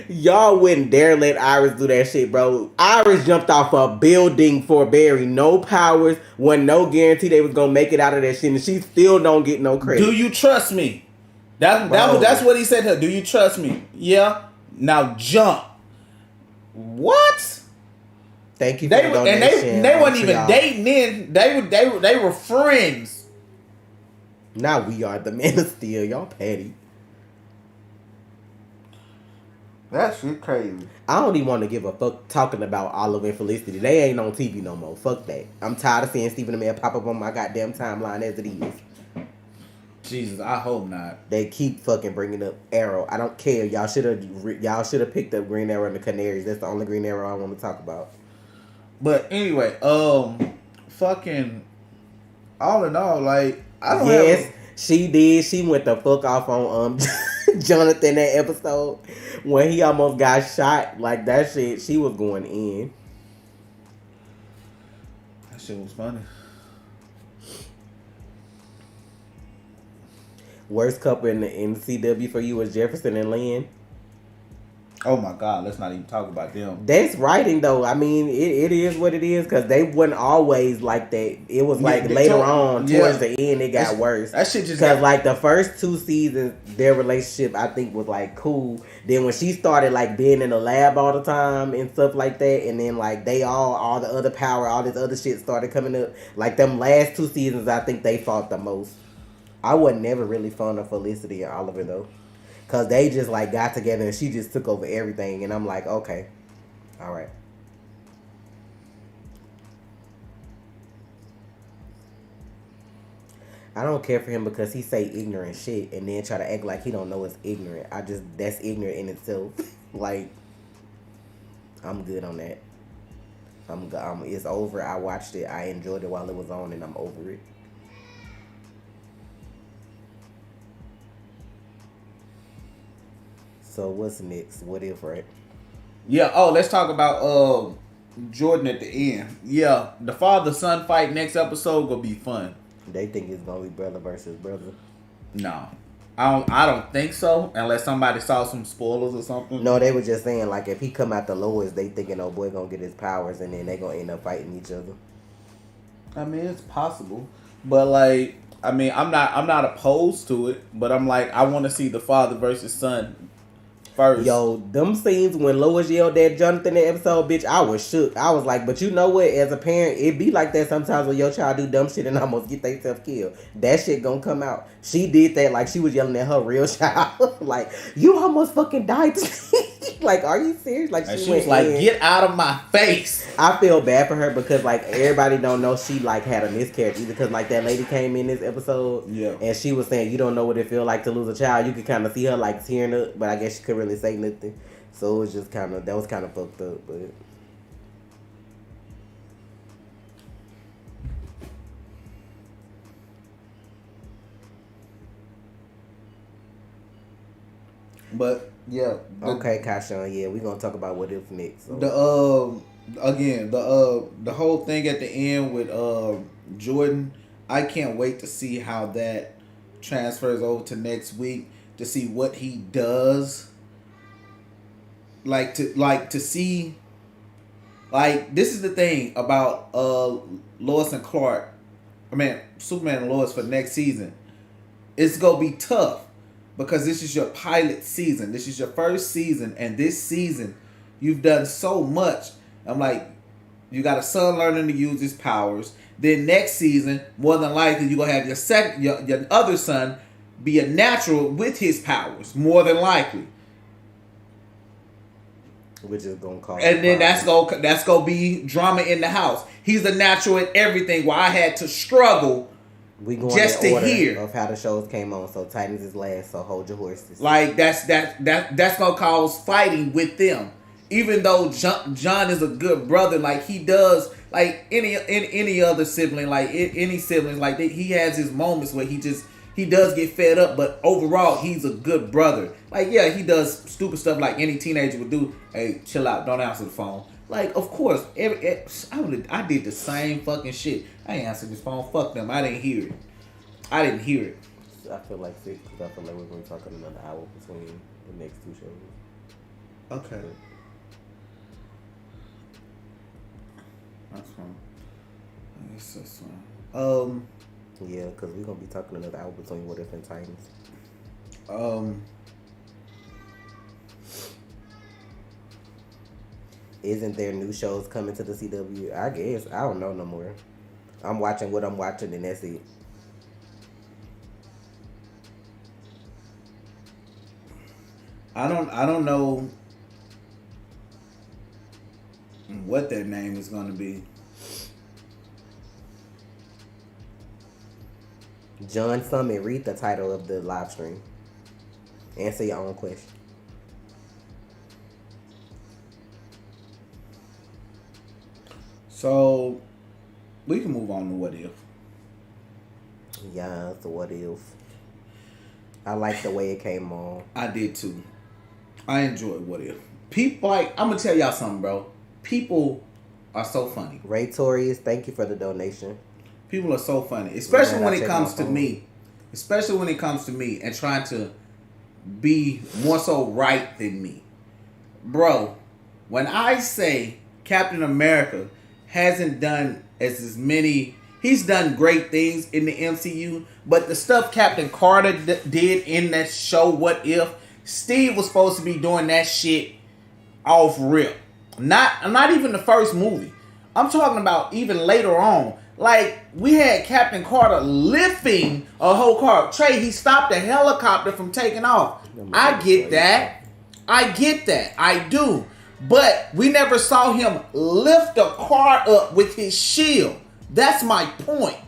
Y'all wouldn't dare let Iris do that shit, bro. Iris jumped off a building for Barry. No powers. Wasn't no guarantee they was gonna make it out of that shit. And she still don't get no credit. Do you trust me? That's what he said to her. "Do you trust me?" "Yeah." "Now jump." What? Thank you. They weren't even dating then. They were friends. Now we are the Man of Steel. Y'all petty. That shit crazy. I don't even want to give a fuck talking about Oliver and Felicity. They ain't on TV no more. Fuck that. I'm tired of seeing Stephen Amell pop up on my goddamn timeline as it is. Jesus, I hope not. They keep fucking bringing up Arrow. I don't care. Y'all should have picked up Green Arrow and the Canaries. That's the only Green Arrow I want to talk about. But anyway, fucking all in all, like, I don't have... She did. She went the fuck off on Jonathan that episode when he almost got shot. Like, that shit, she was going in. That shit was funny. Worst couple in the CW for you was Jefferson and Lynn. Oh my God, let's not even talk about them. That's writing though. I mean, it is what it is because they wasn't always like that. It was like later on, towards the end, it got worse. That shit just because like the first 2 seasons, their relationship I think was like cool. Then when she started like being in the lab all the time and stuff like that, and then like they all the other power, all this other shit started coming up. Like them last 2 seasons, I think they fought the most. I was never really fond of Felicity and Oliver though. Cause they just like got together and she just took over everything, and I'm like, okay, all right. I don't care for him because he say ignorant shit and then try to act like he don't know it's ignorant. That's ignorant in itself. Like, I'm good on that. It's over. I watched it. I enjoyed it while it was on, and I'm over it. So what's next? What if, right? Yeah. Oh, let's talk about Jordan at the end. Yeah, the father-son fight next episode gonna be fun. They think it's gonna be brother versus brother. No, I don't think so. Unless somebody saw some spoilers or something. No, they were just saying like if he come out the Lois, they thinking oh boy gonna get his powers, and then they gonna end up fighting each other. I mean, it's possible, but like, I mean, I'm not opposed to it, but I'm like, I want to see the father versus son first. Yo, them scenes when Lois yelled at Jonathan in the episode, bitch, I was shook. I was like, but you know what? As a parent, it be like that sometimes when your child do dumb shit and almost get themselves killed. That shit gonna come out. She did that like she was yelling at her real child. Like, you almost fucking died. Like, are you serious? Like, she was like, get out of my face. I feel bad for her because like everybody don't know she like had a miscarriage either, because like that lady came in this episode, and she was saying you don't know what it feel like to lose a child. You could kind of see her like tearing up, but I guess she couldn't really say nothing. So it was just kind of, that was kind of fucked up, but yeah. Okay, Kashan, yeah, we gonna talk about what if next. So. The whole thing at the end with Jordan, I can't wait to see how that transfers over to next week, to see what he does. To see, like, this is the thing about Lois and Clark. I mean, Superman and Lois for next season. It's gonna be tough because this is your pilot season. This is your first season, and this season you've done so much. I'm like, you got a son learning to use his powers. Then next season, more than likely, you're gonna have your other son be a natural with his powers, more than likely. Which is gonna cause. And then that's gonna be drama in the house. He's a natural at everything. Where I had to struggle. We going just in to order hear of how the shows came on. So Titans is last. So hold your horses. Like that's gonna cause fighting with them. Even though John is a good brother, like he does, like any other sibling, like any siblings, like he has his moments where he does get fed up, but overall he's a good brother. Like, yeah, he does stupid stuff like any teenager would do. Hey, chill out, don't answer the phone. Like, of course, I did the same fucking shit. I ain't answered this phone. Fuck them. I didn't hear it. I feel like 6 because I feel like we're going to talk another hour between the next 2 shows. Okay. That's fine. That's just fine. Yeah, because we're going to be talking another hour between What If and Titans. Isn't there new shows coming to the CW? I guess. I don't know no more. I'm watching what I'm watching, and that's it. I don't know what their name is going to be. John Summit, read the title of the live stream. Answer your own question. So, we can move on to What If. Yeah, it's a What If. I like the way it came on. I did too. I enjoyed What If. People, like, I'm going to tell y'all something, bro. People are so funny. Ray Torius, thank you for the donation. People are so funny. Especially when it comes to me. Especially when it comes to me and trying to be more so right than me. Bro, when I say Captain America hasn't done as many, he's done great things in the MCU, but the stuff Captain Carter did in that show, What If, Steve was supposed to be doing that shit off rip. Not even the first movie. I'm talking about even later on. Like, we had Captain Carter lifting a whole car. Trey, he stopped a helicopter from taking off. I get that. I do. But we never saw him lift a car up with his shield. That's my point.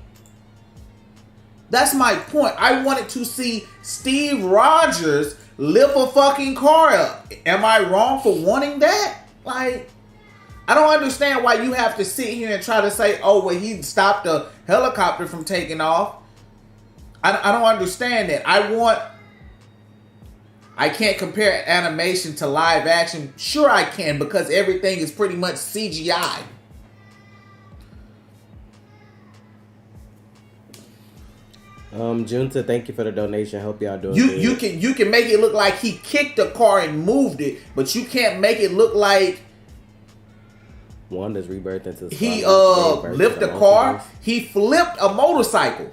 I wanted to see Steve Rogers lift a fucking car up. Am I wrong for wanting that? Like, I don't understand why you have to sit here and try to say, oh, well, he stopped a helicopter from taking off. I don't understand that. I can't compare animation to live action. Sure I can, because everything is pretty much CGI. Junta, thank you for the donation. Hope y'all doing good. You can make it look like he kicked the car and moved it, but you can't make it look like Wanda's rebirth into he lifted a car. He flipped a motorcycle.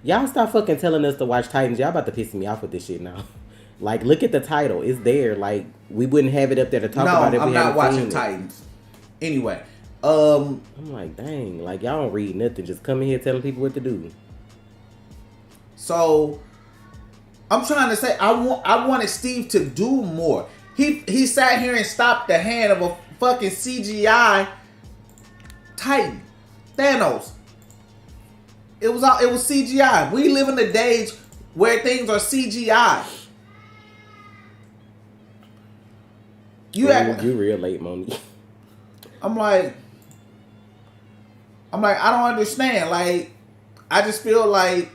Y'all stop fucking telling us to watch Titans. Y'all about to piss me off with this shit now. Like, look at the title. It's there. Like, we wouldn't have it up there to talk about it if we hadn't seen it. No, I'm not watching Titans. Anyway. I'm like, dang. Like, y'all don't read nothing. Just come in here telling people what to do. So, I'm trying to say, I wanted Steve to do more. He sat here and stopped the hand of a fucking CGI Titan. Thanos. It was CGI. We live in the days where things are CGI. You real late, Moni. I'm like, I don't understand. Like, I just feel like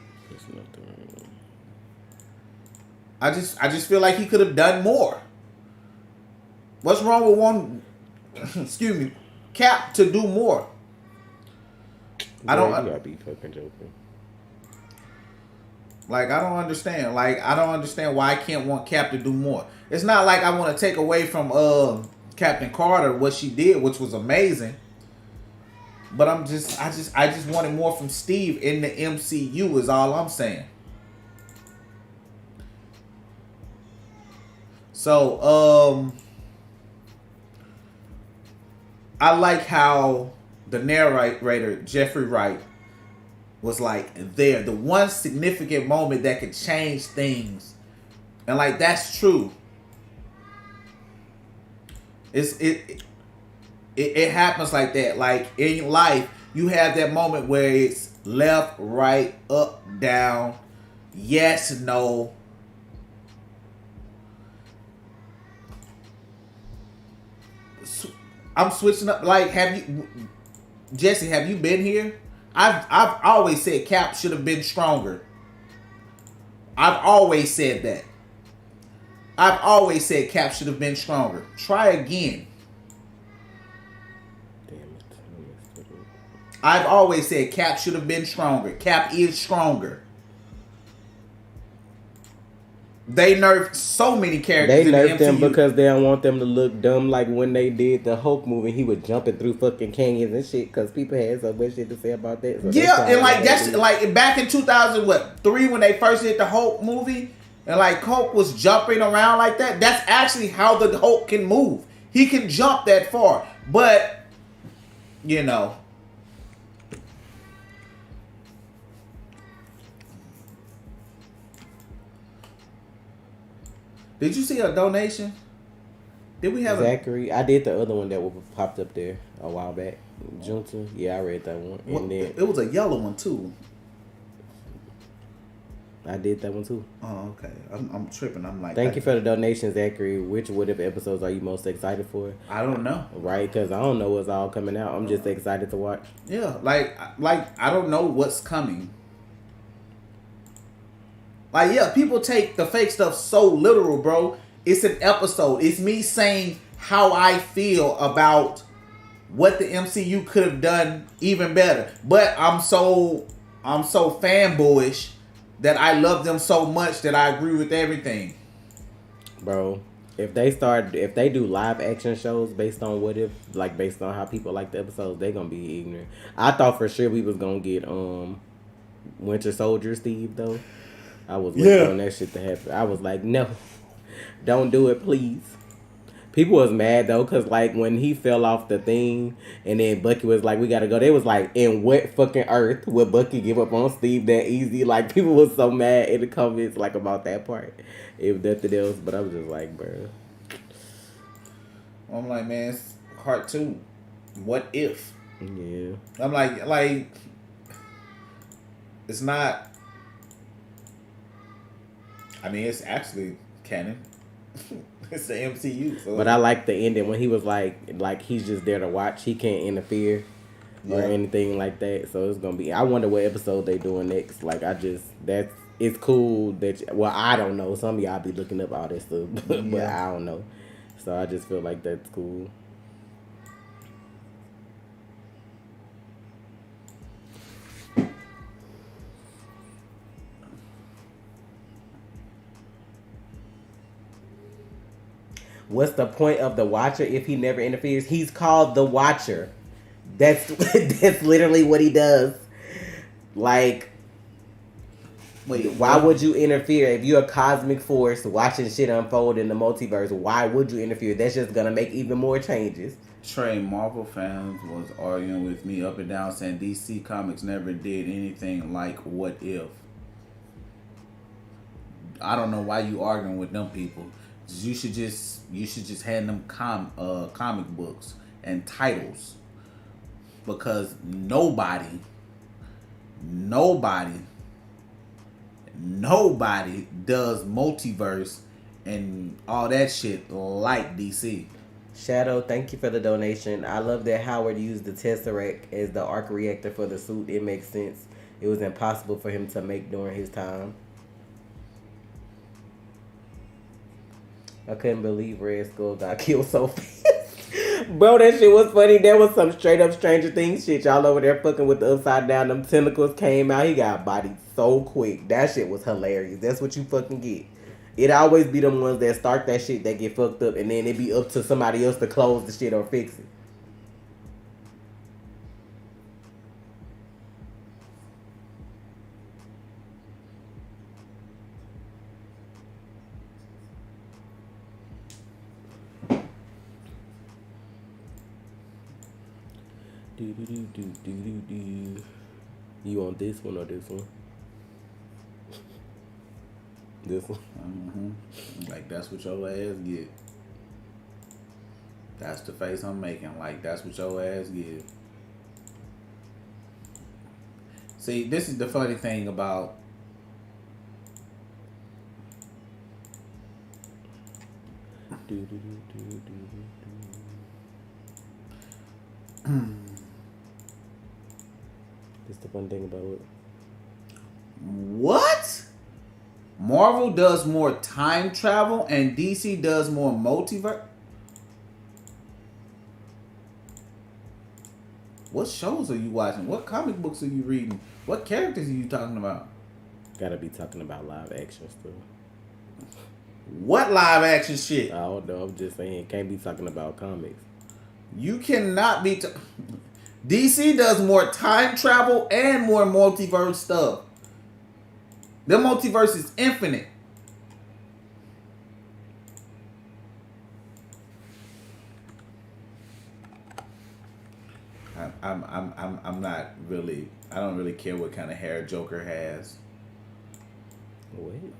I just feel like he could have done more. What's wrong with one? Excuse me, Cap to do more? I don't. You gotta be fucking joking. Like, I don't understand. Like, I don't understand why I can't want Cap to do more. It's not like I want to take away from Captain Carter what she did, which was amazing. But I just wanted more from Steve in the MCU is all I'm saying. So, I like how the narrator, Jeffrey Wright, was like there. The one significant moment that could change things. And like, that's true. It happens like that. Like, in life, you have that moment where it's left, right, up, down, yes, no. I'm switching up. Like, Jesse, have you been here? I've always said Cap should have been stronger. I've always said that. I've always said Cap should have been stronger. Try again. Damn it. I've always said Cap should have been stronger. Cap is stronger. They nerfed so many characters. They nerfed them because they don't want them to look dumb like when they did the Hulk movie. He was jumping through fucking canyons and shit because people had so much shit to say about that. So yeah, and like that's like back in 2003 when they first did the Hulk movie, and like Hulk was jumping around like that. That's actually how the Hulk can move. He can jump that far, but you know. Did you see a donation? Did we have Zachary? I did the other one that popped up there a while back. Junta? Yeah, I read that one. And then it was a yellow one too. I did that one too. Oh, okay. I'm tripping. I'm like, thank you for the donation, Zachary. Which What If episodes are you most excited for? I don't know. Right, because I don't know what's all coming out. I'm just excited to watch. Yeah, like I don't know what's coming. Like, yeah, people take the fake stuff so literal, bro. It's an episode. It's me saying how I feel about what the MCU could have done even better. But I'm so fanboyish that I love them so much that I agree with everything. Bro, if they do live action shows based on What If, like based on how people like the episodes, they gonna be ignorant. I thought for sure we was gonna get Winter Soldier Steve though. I was waiting on that shit to happen. I was like, no, don't do it, please. People was mad though, cause like when he fell off the thing, and then Bucky was like, "We gotta go." They was like, "In what fucking earth would Bucky give up on Steve that easy?" Like people was so mad in the comments like about that part, if nothing else. But I was just like, bro. I'm like, man, it's cartoon. What if? Yeah. I'm like, it's not. I mean, it's actually canon. It's the MCU. So. But I like the ending when he was like he's just there to watch. He can't interfere or anything like that. So it's gonna be. I wonder what episode they doing next. Like it's cool that. Well, I don't know. Some of y'all be looking up all this stuff, but I don't know. So I just feel like that's cool. What's the point of the Watcher if he never interferes? He's called the Watcher. That's literally what he does. Like, why would you interfere if you're a cosmic force watching shit unfold in the multiverse? Why would you interfere? That's just gonna make even more changes. Trey, Marvel fans was arguing with me up and down saying DC Comics never did anything like What If. I don't know why you arguing with them people. You should just hand them comic books and titles, because nobody does multiverse and all that shit like DC. Shadow, thank you for the donation. I love that Howard used the Tesseract as the arc reactor for the suit. It makes sense. It was impossible for him to make during his time. I couldn't believe Red Skull got killed so fast. Bro, that shit was funny. That was some straight up Stranger Things shit. Y'all over there fucking with the upside down. Them tentacles came out. He got bodied so quick. That shit was hilarious. That's what you fucking get. It always be them ones that start that shit that get fucked up, and then it be up to somebody else to close the shit or fix it. You want this one or this one? This one? Mm-hmm. Like, that's what your ass get. That's the face I'm making. Like, that's what your ass get. See, this is the funny thing about That's the fun thing about it. What? Marvel does more time travel and DC does more multiverse? What shows are you watching? What comic books are you reading? What characters are you talking about? Gotta be talking about live action stuff. What live action shit? I don't know. I'm just saying, can't be talking about comics. You cannot be. DC does more time travel and more multiverse stuff. The multiverse is infinite. I'm not really. I don't really care what kind of hair Joker has. Wait.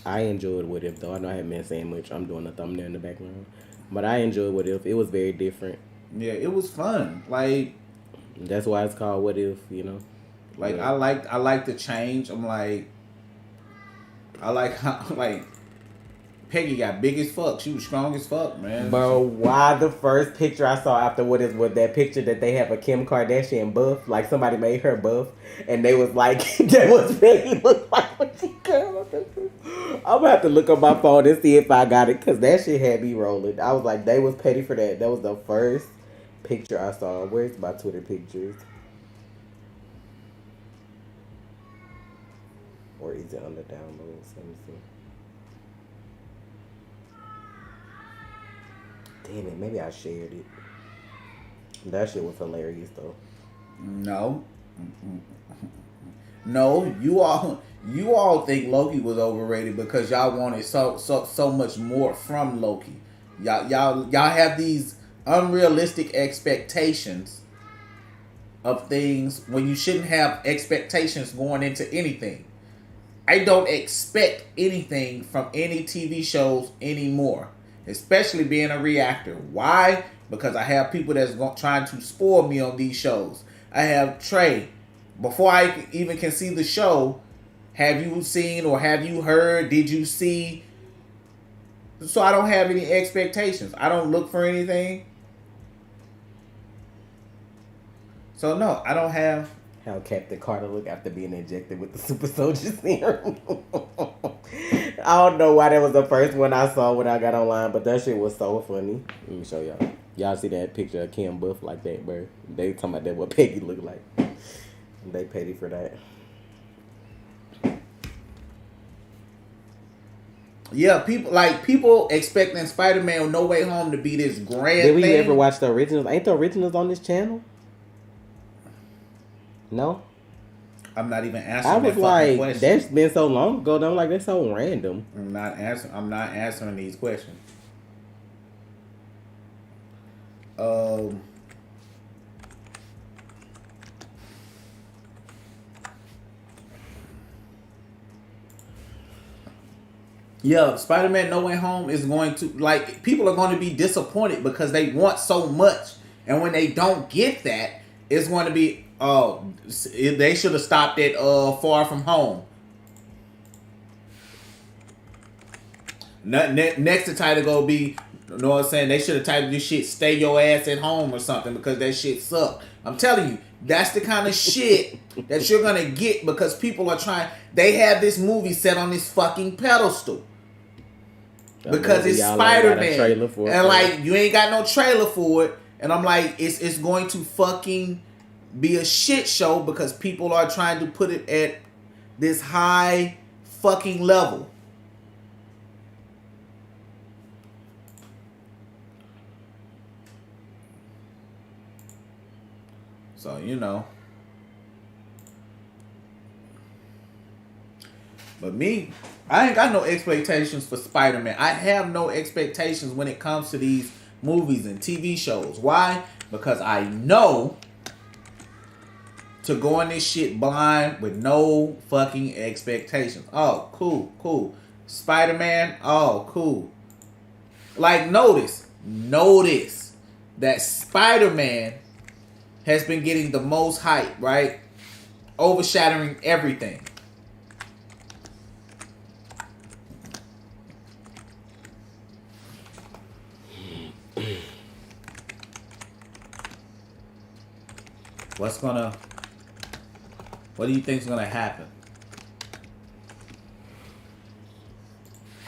I enjoyed What If, though. I know I haven't been saying much. I'm doing a thumbnail in the background. But I enjoyed What If. It was very different. Yeah, it was fun. Like, that's why it's called What If, you know? Like, yeah. I like the change. I'm like, I like how, like, Peggy got big as fuck. She was strong as fuck, man. Bro, why the first picture I saw after what is with that picture that they have a Kim Kardashian buff, like somebody made her buff, and they was like, that was Peggy looked like when she curled. I'm gonna have to look on my phone and see if I got it, because that shit had me rolling. I was like, they was petty for that. That was the first picture I saw. Where's my Twitter pictures? Or is it under downloads? Let me see. Damn it, maybe I shared it. That shit was hilarious though. No. No, you all think Loki was overrated because y'all wanted so much more from Loki. Y'all have these unrealistic expectations of things when you shouldn't have expectations going into anything. I don't expect anything from any TV shows anymore, especially being a reactor. Why? Because I have people that's trying to spoil me on these shows. I have Trey. Before I even can see the show, have you seen or have you heard? Did you see? So I don't have any expectations. I don't look for anything. So no, I don't have. How Captain Carter looked after being injected with the super soldier serum. I don't know why that was the first one I saw when I got online, but that shit was so funny. Let me show y'all. Y'all see that picture of Kim buff like that, bro? They talking about that what Peggy looked like. They petty for that. Yeah, people expecting Spider-Man No Way Home to be this grand Did we thing. ever watch the originals? Ain't the originals on this channel? No? I'm not even answering I was that like, question. that's been so long ago. I'm like, that's so random. I'm not answering these questions. Yeah, Spider-Man No Way Home is going to, like, people are going to be disappointed because they want so much. And when they don't get that, it's going to be, they should have stopped at Far From Home. Next the title going to be, you know what I'm saying, they should have titled this shit Stay Your Ass at Home or something because that shit sucked. I'm telling you, that's the kind of shit that you're going to get because people are trying, they have this movie set on this fucking pedestal. Because it's Spider-Man. And like, you ain't got no trailer for it. And I'm like, it's going to fucking be a shit show because people are trying to put it at this high fucking level. So, you know. But me, I ain't got no expectations for Spider-Man. I have no expectations when it comes to these movies and TV shows. Why? Because I know to go in this shit blind with no fucking expectations. Oh, cool. Spider-Man, oh, cool. Like, notice that Spider-Man has been getting the most hype, right? Overshadowing everything. What do you think's gonna happen?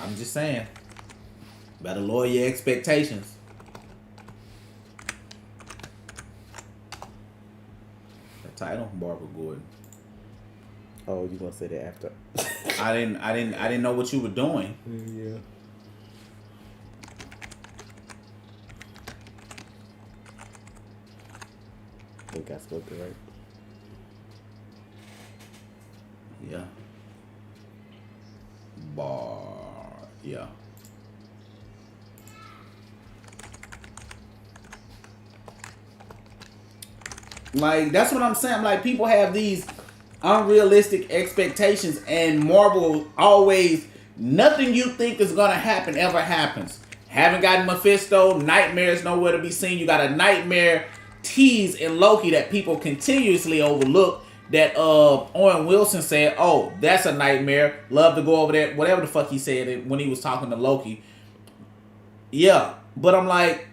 I'm just saying. Better lower your expectations. The title, Barbara Gordon. Oh, you gonna say that after? I didn't know what you were doing. Yeah. I think I spoke it right. Yeah. Yeah. Like, that's what I'm saying. Like, people have these unrealistic expectations, and Marvel always, nothing you think is gonna happen ever happens. Haven't gotten Mephisto, Nightmare's nowhere to be seen. You got a Nightmare tease in Loki that people continuously overlook. that Owen Wilson said, "Oh, that's a nightmare. Love to go over there." Whatever the fuck he said when he was talking to Loki. Yeah, but I'm like,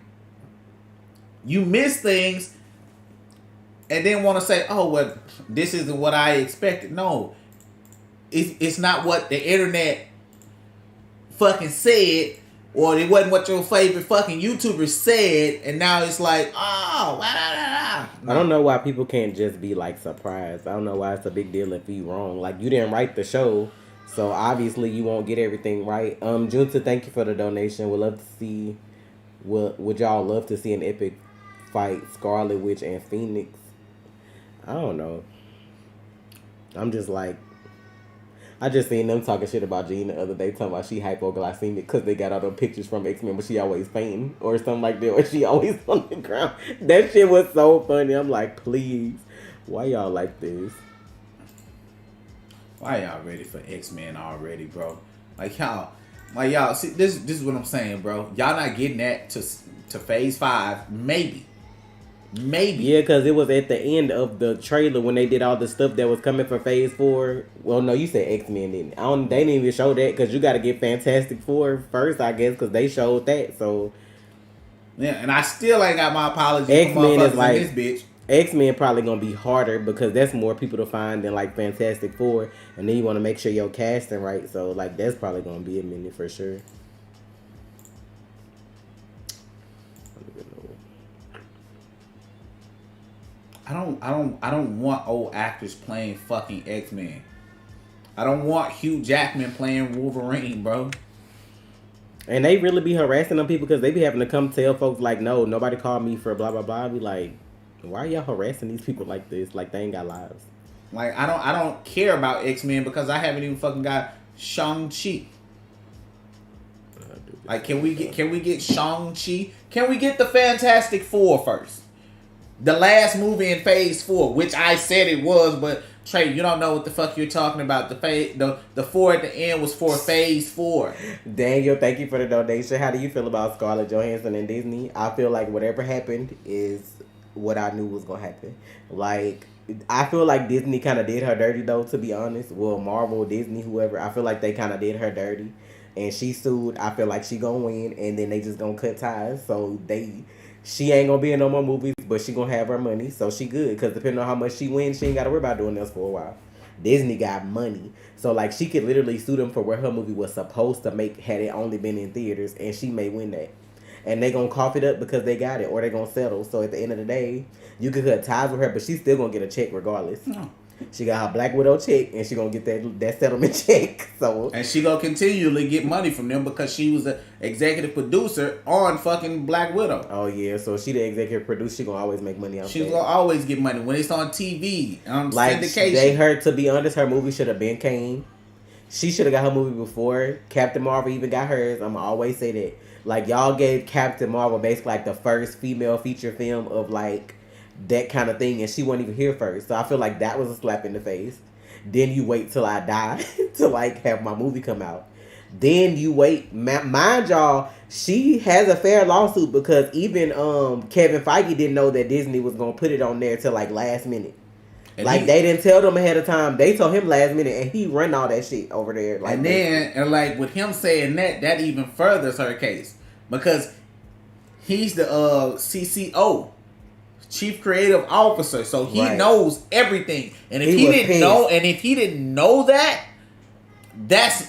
you miss things, and then want to say, "Oh, well, this isn't what I expected." No, it's not what the internet fucking said, or it wasn't what your favorite fucking YouTuber said, and now it's like, oh, I don't know why people can't just be like surprised. I don't know why it's a big deal if you wrong. Like, you didn't write the show, so obviously you won't get everything right. Junta, thank you for the donation. Would love to see, would y'all love to see an epic fight, Scarlet Witch and Phoenix? I don't know. I'm just like, I just seen them talking shit about Jean the other day, talking about she hypoglycemic because they got all the pictures from X-Men, but she always fainting or something like that, or she always on the ground. That shit was so funny. I'm like, please, why y'all like this? Why y'all ready for X-Men already, bro? Like y'all, see, this is what I'm saying, bro. Y'all not getting that to Phase 5, maybe. Yeah, because it was at the end of the trailer when they did all the stuff that was coming for Phase 4. Well, no, you said X-Men, didn't it? They didn't even show that because you got to get Fantastic Four first, I guess, because they showed that. So yeah, and I still ain't got my apology X-Men for is like, in this bitch. X-Men probably going to be harder because that's more people to find than like Fantastic Four. And then you want to make sure your casting right. So like that's probably going to be a minute for sure. I don't want old actors playing fucking X-Men. I don't want Hugh Jackman playing Wolverine, bro. And they really be harassing them people because they be having to come tell folks like, no, nobody called me for blah blah blah. I be like, why are y'all harassing these people like this? Like they ain't got lives. Like I don't care about X-Men because I haven't even fucking got Shang-Chi. Like can we get Shang-Chi? Can we get the Fantastic Four first? The last movie in Phase 4, which I said it was, but Trey, you don't know what the fuck you're talking about. The 4 at the end was for Phase 4. Daniel, thank you for the donation. How do you feel about Scarlett Johansson and Disney? I feel like whatever happened is what I knew was gonna happen. Like, I feel like Disney kind of did her dirty though, to be honest. Well, Marvel, Disney, whoever. I feel like they kind of did her dirty, and she sued. I feel like she gonna win, and then they just gonna cut ties. So she ain't gonna be in no more movies, but she gonna have her money, so she good. Because depending on how much she wins, she ain't gotta worry about doing this for a while. Disney got money, so like she could literally sue them for where her movie was supposed to make had it only been in theaters, and she may win that. And they gonna cough it up because they got it, or they gonna settle. So at the end of the day, you could cut ties with her, but she's still gonna get a check regardless. No. She got her Black Widow check, and she gonna get that settlement check. So and she gonna continually get money from them because she was the executive producer on fucking Black Widow. Oh yeah, so she the executive producer. She gonna always make money out. She's gonna always get money when it's on TV. Like syndication. To be honest, her movie should have been Kane. She should have got her movie before Captain Marvel even got hers. I'ma always say that. Like y'all gave Captain Marvel basically like the first female feature film of like that kind of thing, and she wasn't even here first. So I feel like that was a slap in the face. Then you wait till I die to like have my movie come out. Then you wait. Mind y'all, she has a fair lawsuit because even Kevin Feige didn't know that Disney was gonna put it on there till like last minute. And like they didn't tell them ahead of time. They told him last minute, and he run all that shit over there. Like, and then and like with him saying that even furthers her case because he's the CCO. Chief Creative Officer, so he knows everything. And if he didn't know that, that's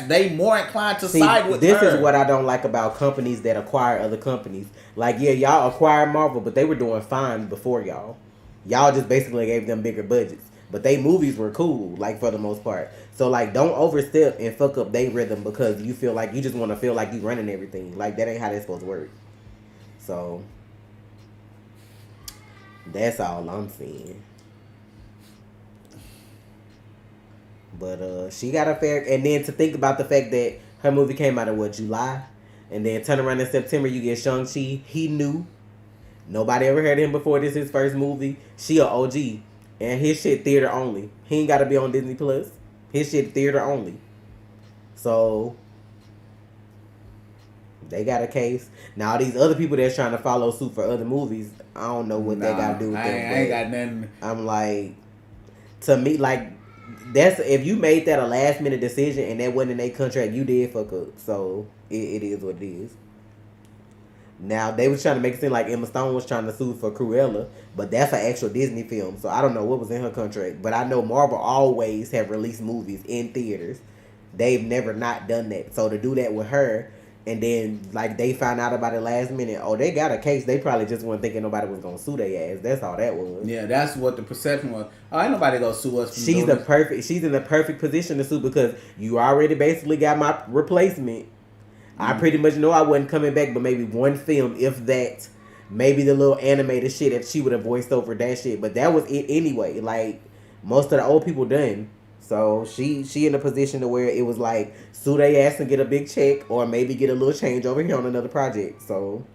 they more inclined to side with this her. This is what I don't like about companies that acquire other companies. Like, yeah, y'all acquired Marvel, but they were doing fine before y'all. Y'all just basically gave them bigger budgets. But they movies were cool, like, for the most part. So, like, don't overstep and fuck up their rhythm because you feel like you just want to feel like you running everything. Like, that ain't how that's supposed to work. So, that's all I'm saying. But she got a fair... And then to think about the fact that her movie came out in, July? And then turn around in September, you get Shang-Chi. He knew. Nobody ever heard of him before. This is his first movie. She a OG. And his shit theater only. He ain't got to be on Disney+. Plus. His shit theater only. So... They got a case. Now these other people that's trying to follow suit for other movies, I don't know what they got to do with them. I ain't got nothing. I'm like, to me, like, that's if you made that a last minute decision and that wasn't in their contract, you did fuck up. So it is what it is. Now they was trying to make it seem like Emma Stone was trying to sue for Cruella, but that's an actual Disney film, so I don't know what was in her contract. But I know Marvel always have released movies in theaters. They've never not done that. So to do that with her, and then like they found out about it last minute, oh, they got a case. They probably just weren't thinking nobody was gonna sue their ass. That's all that was. Yeah, that's what the perception was. Oh, ain't nobody gonna sue us. She's in the perfect position to sue because you already basically got my replacement. I pretty much know I wasn't coming back, but maybe one film, if that, maybe the little animated shit that she would have voiced over that shit. But that was it anyway. Like, most of the old people done. So she in a position to where it was like, sue they ass and get a big check, or maybe get a little change over here on another project. So,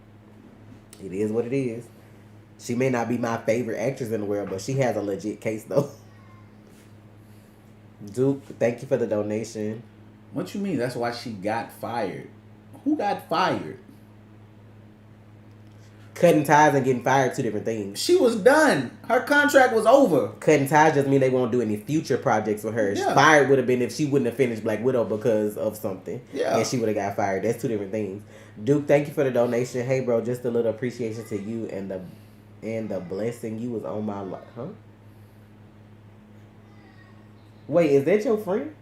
it is what it is. She may not be my favorite actress in the world, but she has a legit case, though. Duke, thank you for the donation. What you mean? That's why she got fired. Who got fired? Cutting ties and getting fired, two different things. She was done. Her contract was over. Cutting ties just mean they won't do any future projects with her. Yeah. Fired would have been if she wouldn't have finished Black Widow because of something. Yeah. And she would have got fired. That's two different things. Duke, thank you for the donation. Hey, bro, just a little appreciation to you and the blessing you was on my life. Huh? Wait, is that your friend?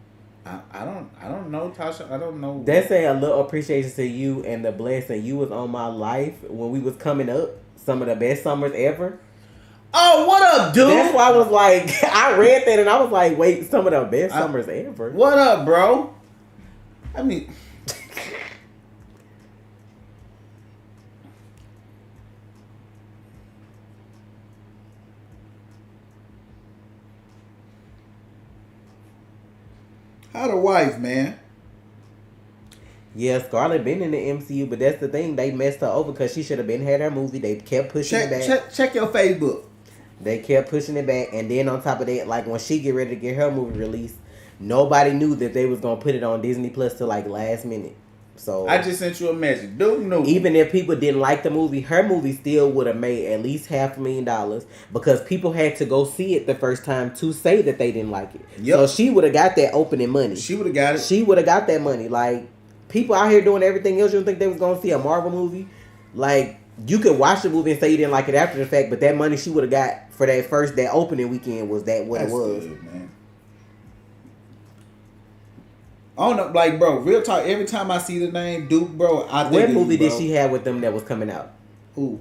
I don't know, Tasha. I don't know. That's a little appreciation to you and the blessing. You was on my life when we was coming up. Some of the best summers ever. Oh, what up, dude? That's why I was like, I read that and I was like, wait, some of the best summers ever. What up, bro? I mean, how the wife, man? Yeah, Scarlett been in the MCU, but that's the thing. They messed her over because she should have been had her movie. They kept pushing it back. Check your Facebook. They kept pushing it back, and then on top of that, like when she get ready to get her movie released, nobody knew that they was gonna put it on Disney Plus till like last minute. So I just sent you a message. Dude, no. Even if people didn't like the movie, her movie still would have made at least $500,000 because people had to go see it the first time to say that they didn't like it. Yep. So she would have got that opening money. She would have got it. She would have got that money. Like, people out here doing everything else, you don't think they was going to see a Marvel movie? Like, you could watch the movie and say you didn't like it after the fact, but that money she would have got for that opening weekend was that what That's it was. Good, man. I don't know, like, bro, real talk, every time I see the name Duke, bro, I think what movie did she have with them that was coming out? Who?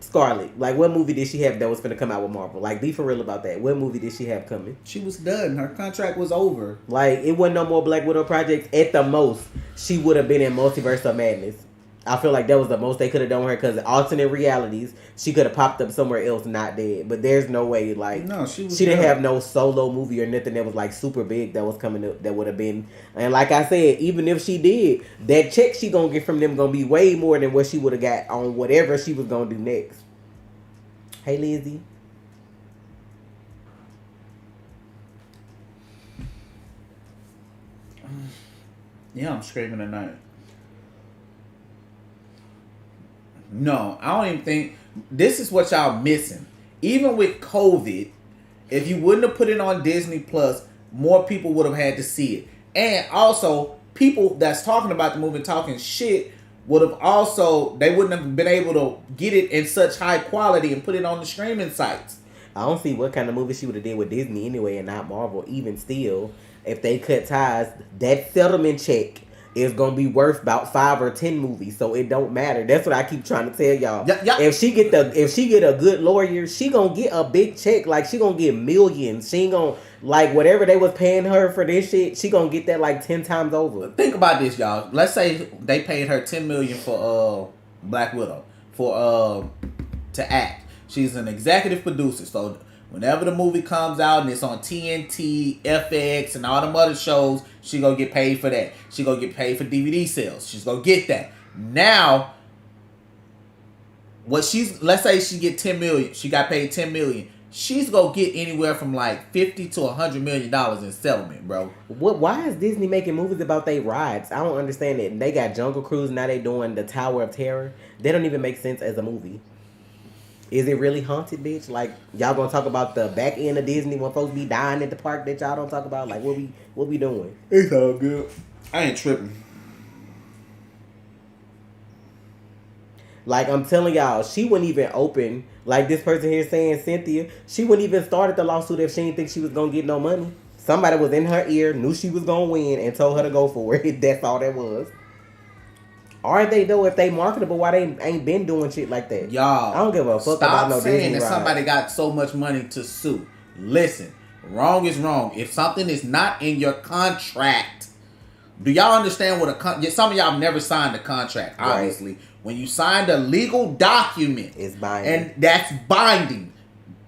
Scarlett. Like, what movie did she have that was going to come out with Marvel? Like, be for real about that. What movie did she have coming? She was done. Her contract was over. Like, it wasn't no more Black Widow projects. At the most, she would have been in Multiverse of Madness. I feel like that was the most they could have done with her because alternate realities, she could have popped up somewhere else not dead. But there's no way, like, no, she didn't have no solo movie or nothing that was like super big that was coming up that would have been. And like I said, even if she did, that check she gonna get from them gonna be way more than what she would have got on whatever she was gonna do next. Hey, Lizzie. Yeah, I'm screaming tonight. No, I don't even think this is what y'all missing. Even with COVID, if you wouldn't have put it on Disney Plus, more people would have had to see it. And also, people that's talking about the movie and talking shit would have also, they wouldn't have been able to get it in such high quality and put it on the streaming sites. I don't see what kind of movie she would have did with Disney anyway and not Marvel. Even still, if they cut ties, that settlement check is gonna be worth about 5 or 10 movies, so it don't matter. That's what I keep trying to tell y'all. Yeah. If she get a good lawyer, she gonna get a big check. Like, she gonna get millions. She ain't gonna, like, whatever they was paying her for this shit, she gonna get that like 10 times over. Think about this, y'all. Let's say they paid her $10 million for Black Widow for to act. She's an executive producer, so whenever the movie comes out and it's on TNT, FX, and all them other shows, she gonna get paid for that. She gonna get paid for DVD sales. She's gonna get that. Now, let's say she get $10 million. She got paid $10 million. she's gonna get anywhere from like $50 to $100 million in settlement, bro. Why is Disney making movies about their rides? I don't understand it. They got Jungle Cruise, now they doing the Tower of Terror. They don't even make sense as a movie. Is it really haunted, bitch? Like, y'all gonna talk about the back end of Disney when folks be dying at the park that y'all don't talk about? Like, what we doing? It's all good. I ain't tripping. Like, I'm telling y'all, she wouldn't even open, like this person here saying, Cynthia, she wouldn't even started the lawsuit if she didn't think she was gonna get no money. Somebody was in her ear, knew she was gonna win, and told her to go for it. That's all that was. Are they though? If they marketable, why they ain't been doing shit like that? Y'all, I don't give a fuck about no Disney Stop saying that ride. somebody got so much money to sue. Listen, wrong is wrong. If something is not in your contract, do y'all understand what some of y'all have never signed a contract, obviously. Right. When you signed a legal document, it's binding. And that's binding.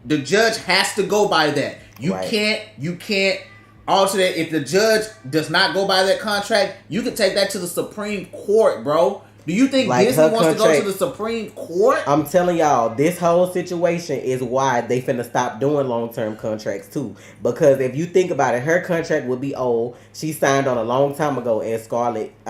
The judge has to go by that. You can't alter that. If the judge does not go by that contract, you can take that to the Supreme Court, bro. Do you think Disney wants to go to the Supreme Court? I'm telling y'all, this whole situation is why they finna stop doing long-term contracts too. Because if you think about it, her contract would be old. She signed on a long time ago as Black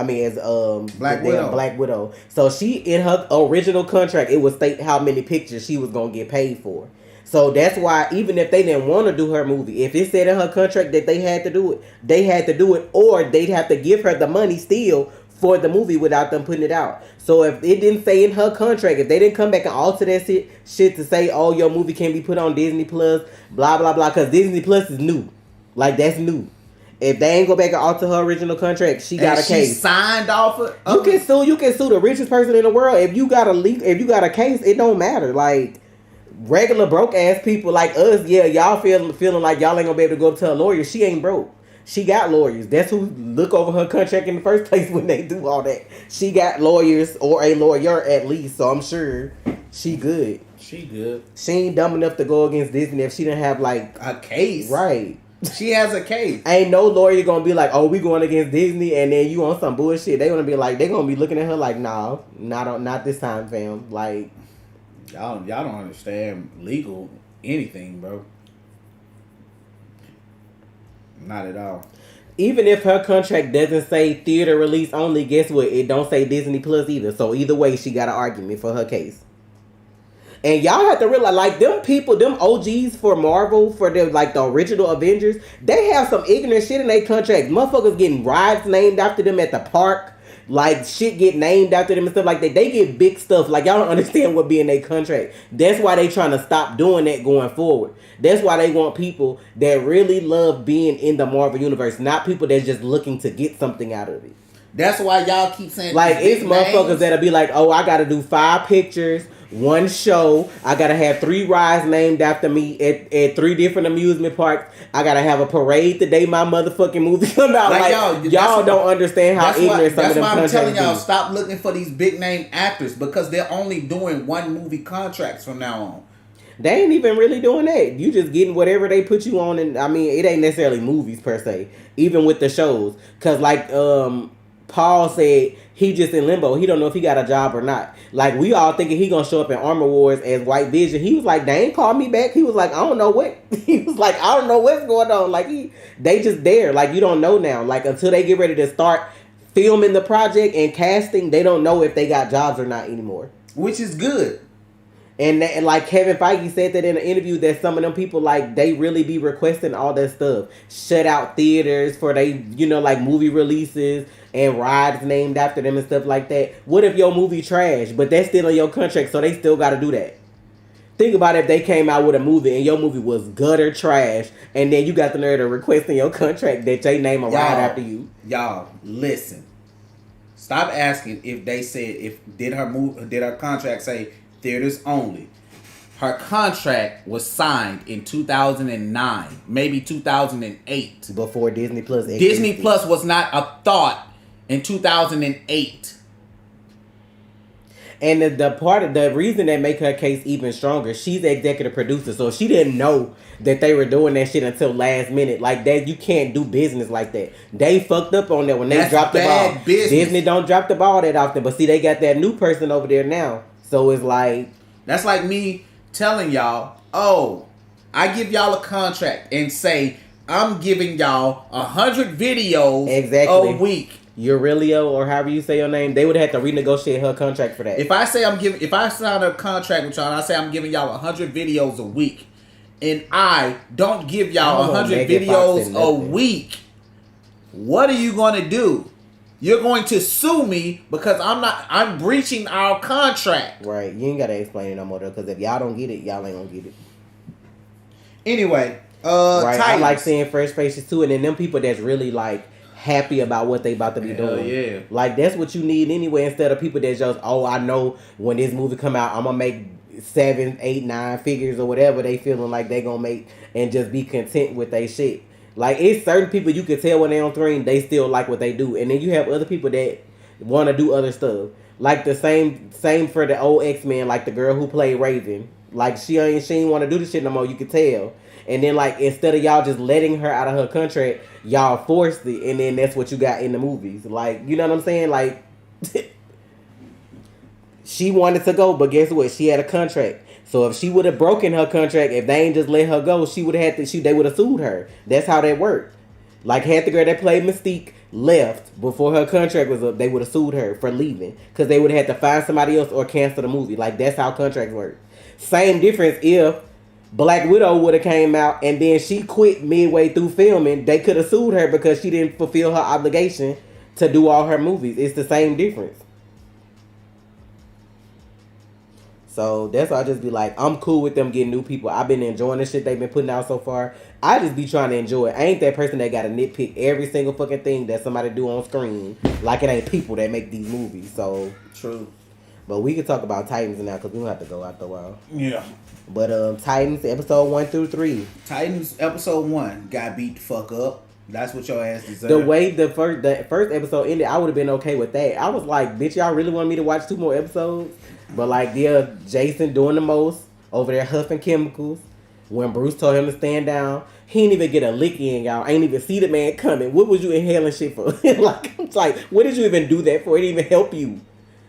Widow. So she, in her original contract, it would state how many pictures she was gonna get paid for. So that's why even if they didn't want to do her movie, if it said in her contract that they had to do it, they had to do it, or they'd have to give her the money still for the movie without them putting it out. So if it didn't say in her contract, if they didn't come back and alter that shit to say, oh, your movie can't be put on Disney Plus, blah, blah, blah, because Disney Plus is new. Like, that's new. If they ain't go back and alter her original contract, she got a case. She signed off it. You can sue the richest person in the world. If you got a case, it don't matter. Like, regular broke ass people like us, yeah, y'all feeling like y'all ain't gonna be able to go up to a lawyer. She ain't broke. She got lawyers. That's who look over her contract in the first place when they do all that. She got lawyers, or a lawyer at least, so I'm sure she good. She good. She ain't dumb enough to go against Disney if she didn't have like a case. Right. She has a case. Ain't no lawyer gonna be like, oh, we going against Disney, and then you on some bullshit. They gonna be looking at her like, nah, not this time, fam. Like, y'all don't understand legal anything, bro. Not at all. Even if her contract doesn't say theater release only, guess what? It don't say Disney Plus either. So either way, she got an argument for her case. And y'all have to realize, like, them people, them OGs for Marvel, for the original Avengers, they have some ignorant shit in their contract. Motherfuckers getting rides named after them at the park. Like, shit get named after them and stuff like that. They get big stuff. Like, y'all don't understand what be in their contract. That's why they trying to stop doing that going forward. That's why they want people that really love being in the Marvel Universe, not people that's just looking to get something out of it. That's why y'all keep saying, like, it's motherfuckers that'll be like, oh, I gotta do 5 pictures, 1 show. I gotta have 3 rides named after me at 3 different amusement parks. I gotta have a parade the day my motherfucking movie come out. Like y'all don't understand how ignorant some of them. That's why I'm telling y'all, be. Stop looking for these big name actors, because they're only doing 1 movie contracts from now on. They ain't even really doing that. You just getting whatever they put you on, and I mean, it ain't necessarily movies per se. Even with the shows, cause like Paul said, he just in limbo. He don't know if he got a job or not. Like, we all thinking he gonna show up in Armor Wars as White Vision. He was like, they ain't called me back. He was like, I don't know what. He was like, I don't know what's going on. Like, they just there. Like, you don't know now. Like, until they get ready to start filming the project and casting, they don't know if they got jobs or not anymore. Which is good. And like Kevin Feige said that in an interview, that some of them people, like, they really be requesting all that stuff. Shut out theaters for they, like movie releases and rides named after them and stuff like that. What if your movie trash, but that's still in your contract, so they still got to do that? Think about if they came out with a movie and your movie was gutter trash, and then you got the nerve to request in your contract that they name a ride after you. Y'all, listen. Stop asking if they said, did her contract say theaters only. Her contract was signed in 2009, maybe 2008. Before Disney Plus existed. Disney Plus was not a thought in 2008. And the reason that make her case even stronger, she's the executive producer, so she didn't know that they were doing that shit until last minute. Like that, you can't do business like that. They fucked up on that when they dropped the ball. Business. Disney don't drop the ball that often, but see, they got that new person over there now. So it's like... That's like me telling y'all, oh, I give y'all a contract and say I'm giving y'all 100 videos a week. Aurelio, or however you say your name, they would have to renegotiate her contract for that. If I sign a contract with y'all and I say I'm giving y'all 100 videos a week, and I don't give y'all 100 videos a week, what are you going to do? You're going to sue me because I'm breaching our contract. Right. You ain't got to explain it no more, though, because if y'all don't get it, y'all ain't going to get it. Anyway, right. Titans. I like seeing fresh faces, too, and then them people that's really, like, happy about what they about to be doing. Yeah. Like, that's what you need anyway, instead of people that just, I know when this movie come out, I'm going to make 7, 8, 9 figures or whatever they feeling like they going to make and just be content with their shit. Like, it's certain people you can tell when they on screen, they still like what they do. And then you have other people that want to do other stuff. Like the same for the old X-Men, like the girl who played Raven. Like, she ain't want to do the shit no more, you can tell. And then, like, instead of y'all just letting her out of her contract, y'all forced it. And then that's what you got in the movies. Like, you know what I'm saying? Like, she wanted to go, but guess what? She had a contract. So if she would have broken her contract, if they ain't just let her go, she would have they would have sued her. That's how that worked. Like, had the girl that played Mystique left before her contract was up, they would have sued her for leaving. Because they would have had to find somebody else or cancel the movie. Like, that's how contracts work. Same difference if Black Widow would have came out and then she quit midway through filming. They could have sued her because she didn't fulfill her obligation to do all her movies. It's the same difference. So that's why I just be like, I'm cool with them getting new people. I've been enjoying the shit they've been putting out so far. I just be trying to enjoy it. I ain't that person that got to nitpick every single fucking thing that somebody do on screen. Like it ain't people that make these movies. So true. But we can talk about Titans now because we don't have to go after a while. Yeah. But Titans episode 1 through 3. Titans episode 1 got beat the fuck up. That's what your ass deserved. The way the first episode ended, I would have been okay with that. I was like, bitch, y'all really want me to watch 2 more episodes? But like, yeah, Jason doing the most over there huffing chemicals. When Bruce told him to stand down, he didn't even get a lick in, y'all. I ain't even see the man coming. What was you inhaling shit for? like, what did you even do that for? It didn't even help you.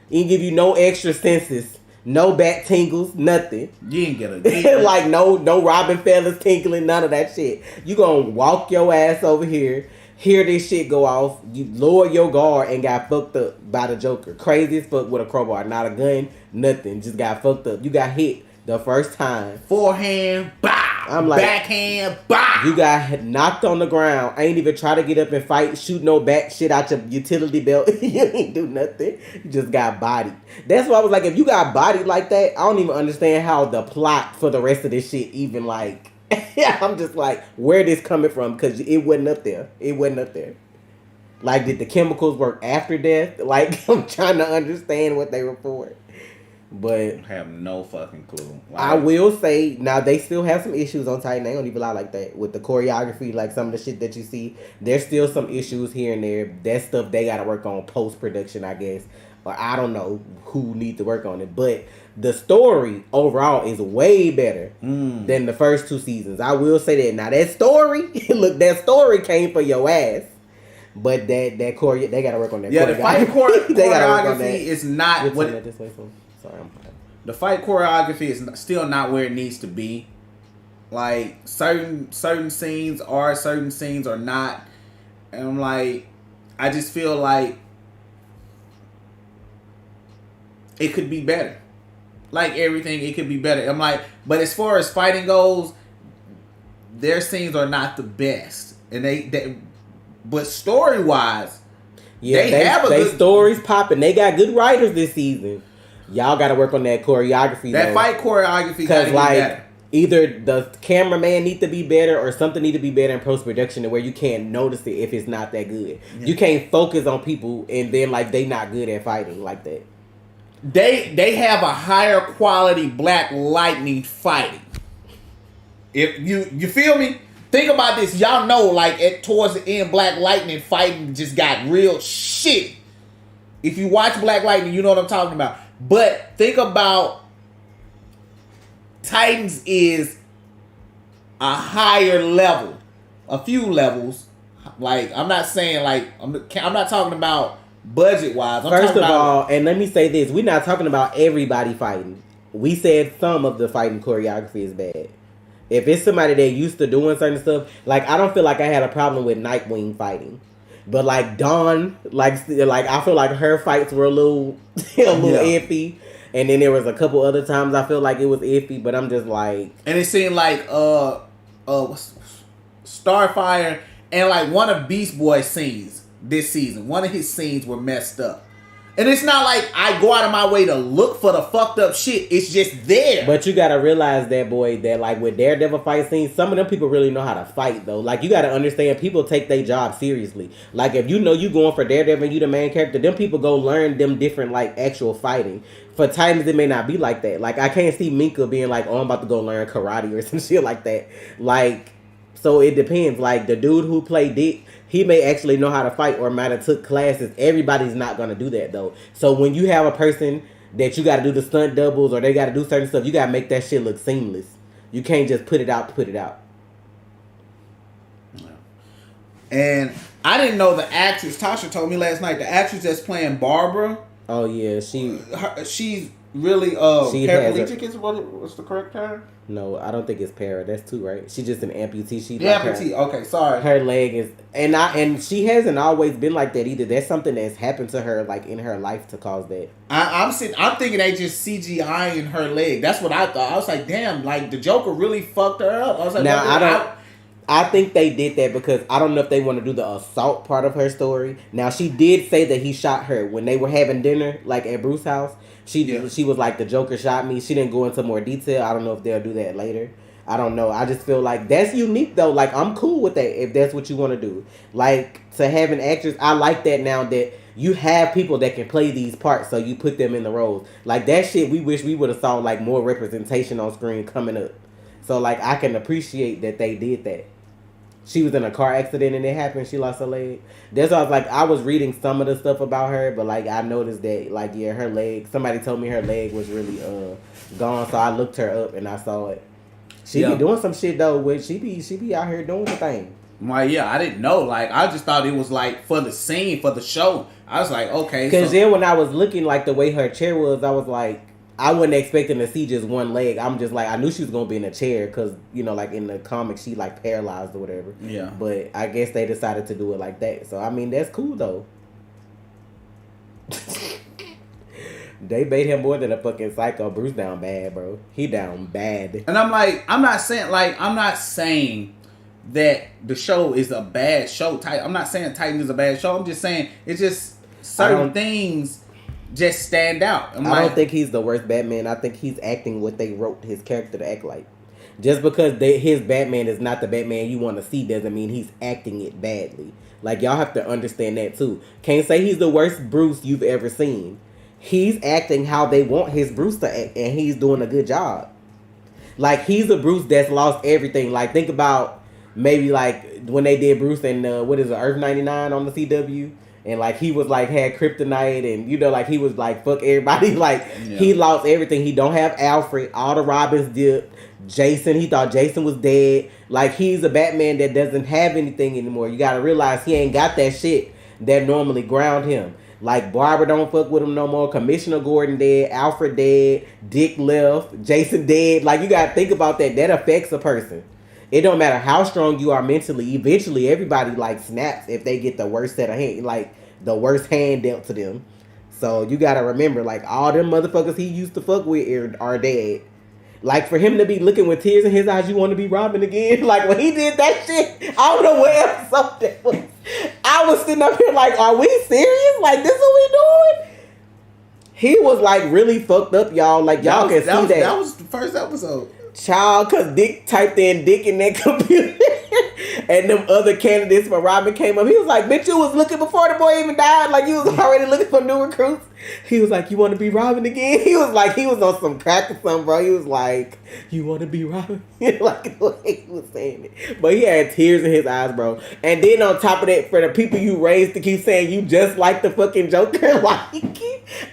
It didn't give you no extra senses. No back tingles, nothing. You ain't get a like no Robin Fellas tinkling, none of that shit. You gonna walk your ass over here, hear this shit go off, you lower your guard and got fucked up by the Joker. Crazy as fuck with a crowbar, not a gun, nothing. Just got fucked up. You got hit the first time. Forehand, bow. I'm like, backhand, bow. You got knocked on the ground. I ain't even try to get up and fight, shoot no back shit out your utility belt. You ain't do nothing. You just got bodied. That's why I was like, if you got bodied like that, I don't even understand how the plot for the rest of this shit even like. I'm just like, where this coming from? Because it wasn't up there. It wasn't up there. Like, did the chemicals work after death? Like, I'm trying to understand what they were for. But I have no fucking clue. Like, I will say, now they still have some issues on Titan. They don't even lie like that. With the choreography, like some of the shit that you see, there's still some issues here and there. That stuff they got to work on post-production, I guess. Or I don't know who need to work on it. But the story overall is way better than the first 2 seasons. I will say that. Now that story, look, that story came for your ass. But that choreo, they got to work on that. Yeah, the fight choreography is not what. The fight choreography is still not where it needs to be. Like certain scenes are not, and I'm like, I just feel like it could be better. Like everything, it could be better. I'm like, but as far as fighting goes, their scenes are not the best, and they but story wise, yeah, they stories popping. They got good writers this season. Y'all got to work on that choreography. That fight choreography got to be better. Either the cameraman need to be better or something need to be better in post-production to where you can't notice it if it's not that good. Yeah. You can't focus on people and then like they not good at fighting like that. They have a higher quality Black Lightning fighting. If you feel me? Think about this. Y'all know like towards the end Black Lightning fighting just got real shit. If you watch Black Lightning, you know what I'm talking about. But think about Titans is a higher level, a few levels. Like I'm not saying like I'm not talking about budget wise. First of all, and let me say this: we're not talking about everybody fighting. We said some of the fighting choreography is bad. If it's somebody that used to doing certain stuff, like I don't feel like I had a problem with Nightwing fighting. But like Dawn, like I feel like her fights were a little iffy. And then there was a couple other times I feel like it was iffy, but I'm just like... And it seemed like Starfire and like one of Beast Boy's scenes this season, one of his scenes were messed up. And it's not like I go out of my way to look for the fucked up shit. It's just there. But you gotta realize that, boy, that like with Daredevil fight scenes, some of them people really know how to fight though. Like you gotta understand, people take their job seriously. Like if you know you going for Daredevil and you the main character, them people go learn them different like actual fighting. For Titans, it may not be like that. Like I can't see Minka being like, oh, I'm about to go learn karate or some shit like that. Like, so it depends. Like the dude who played Dick, he may actually know how to fight or might have took classes. Everybody's not going to do that, though. So when you have a person that you got to do the stunt doubles or they got to do certain stuff, you got to make that shit look seamless. You can't just put it out to put it out. And I didn't know the actress. Tasha told me last night, the actress that's playing Barbara. Oh, yeah. She's really paraplegic what's the correct term? No, I don't think it's para. That's two, right? She's just an amputee. Amputee. Okay, sorry. Her leg is, and she hasn't always been like that either. That's something that's happened to her, like in her life, to cause that. I'm thinking they just CGIing her leg. That's what I thought. I was like, damn, like the Joker really fucked her up. I was like, now I think they did that because I don't know if they want to do the assault part of her story. Now she did say that he shot her when they were having dinner, like at Bruce's house. She was like, the Joker shot me. She didn't go into more detail. I don't know if they'll do that later. I don't know. I just feel like that's unique though. Like I'm cool with that if that's what you want to do. Like to have an actress, I like that now that you have people that can play these parts, so you put them in the roles. Like that shit, we wish we would have saw like more representation on screen coming up. So like I can appreciate that they did that. She was in a car accident and it happened. She lost her leg. That's why I was like, I was reading some of the stuff about her, but like I noticed that like her leg. Somebody told me her leg was really gone, so I looked her up and I saw it. She be doing some shit though. She be out here doing the thing. Well, yeah, I didn't know. Like I just thought it was like for the scene, for the show. I was like, okay. Because then when I was looking like the way her chair was, I was like, I wasn't expecting to see just one leg. I'm just like, I knew she was going to be in a chair because, you know, like in the comics, she like paralyzed or whatever. Yeah. But I guess they decided to do it like that. So, I mean, that's cool though. They made him more than a fucking psycho. Bruce down bad, bro. He down bad. And I'm like, I'm not saying that the show is a bad show. I'm not saying Titan is a bad show. I'm just saying it's just certain things just stand out. I don't think he's the worst Batman. I think he's acting what they wrote his character to act like. Just because his Batman is not the Batman you want to see doesn't mean he's acting it badly. Like, y'all have to understand that too. Can't say he's the worst Bruce you've ever seen. He's acting how they want his Bruce to act, and he's doing a good job. Like, he's a Bruce that's lost everything. Like, think about maybe like when they did Bruce and Earth 99 on the CW. And, like, he was, like, had kryptonite and, you know, like, he was, like, fuck everybody. Like, He lost everything. He don't have Alfred. All the Robins dipped. Jason, he thought Jason was dead. Like, he's a Batman that doesn't have anything anymore. You got to realize he ain't got that shit that normally ground him. Like, Barbara don't fuck with him no more. Commissioner Gordon dead. Alfred dead. Dick left. Jason dead. Like, you got to think about that. That affects a person. It don't matter how strong you are mentally. Eventually, everybody like snaps if they get the worst set of hand, like the worst hand dealt to them. So you gotta remember, like all them motherfuckers he used to fuck with are dead. Like for him to be looking with tears in his eyes, you want to be Robin again? Like when he did that shit, I don't know what else that was. I was sitting up here like, are we serious? Like this is what we doing? He was like really fucked up, y'all. Like y'all can see that. That was the first episode. Child, cause Dick typed in Dick in that computer and them other candidates for Robin came up. He was like, bitch, you was looking before the boy even died. Like you was already looking for new recruits. He was like, you want to be Robin again? He was on some crack or something, bro. He was like, you want to be Robin? Like the way he was saying it. But he had tears in his eyes, bro. And then on top of that, for the people you raised to keep saying you just like the fucking Joker, like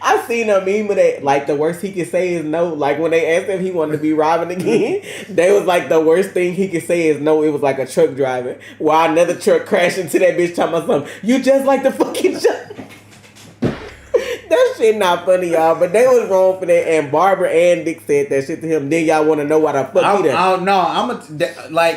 I seen a meme of that. Like the worst he could say is no. Like when they asked him if he wanted to be Robin again, they was like the worst thing he could say is no. It was like a truck driving while another truck crashed into that bitch talking about something. You just like the fucking Joker. That shit not funny, y'all. But they was wrong for that. And Barbara and Dick said that shit to him. Then y'all want to know why the fuck he done?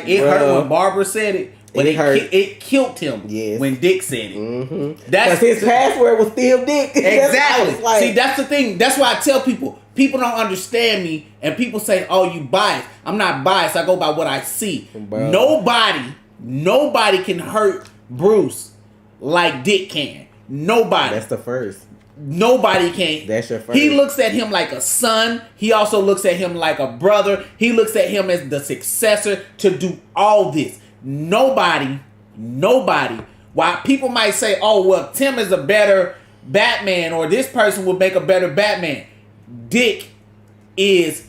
It hurt when Barbara said it. But it killed him when Dick said it. Mm-hmm. That's his password was still Dick. Exactly. See, that's the thing. That's why I tell people don't understand me, and people say, "Oh, you biased." I'm not biased. I go by what I see. Bro. Nobody can hurt Bruce like Dick can. Nobody. That's the first. Nobody can. That's your first. He looks at him like a son. He also looks at him like a brother. He looks at him as the successor to do all this. Nobody. While people might say, "Oh, well, Tim is a better Batman," or this person would make a better Batman. Dick is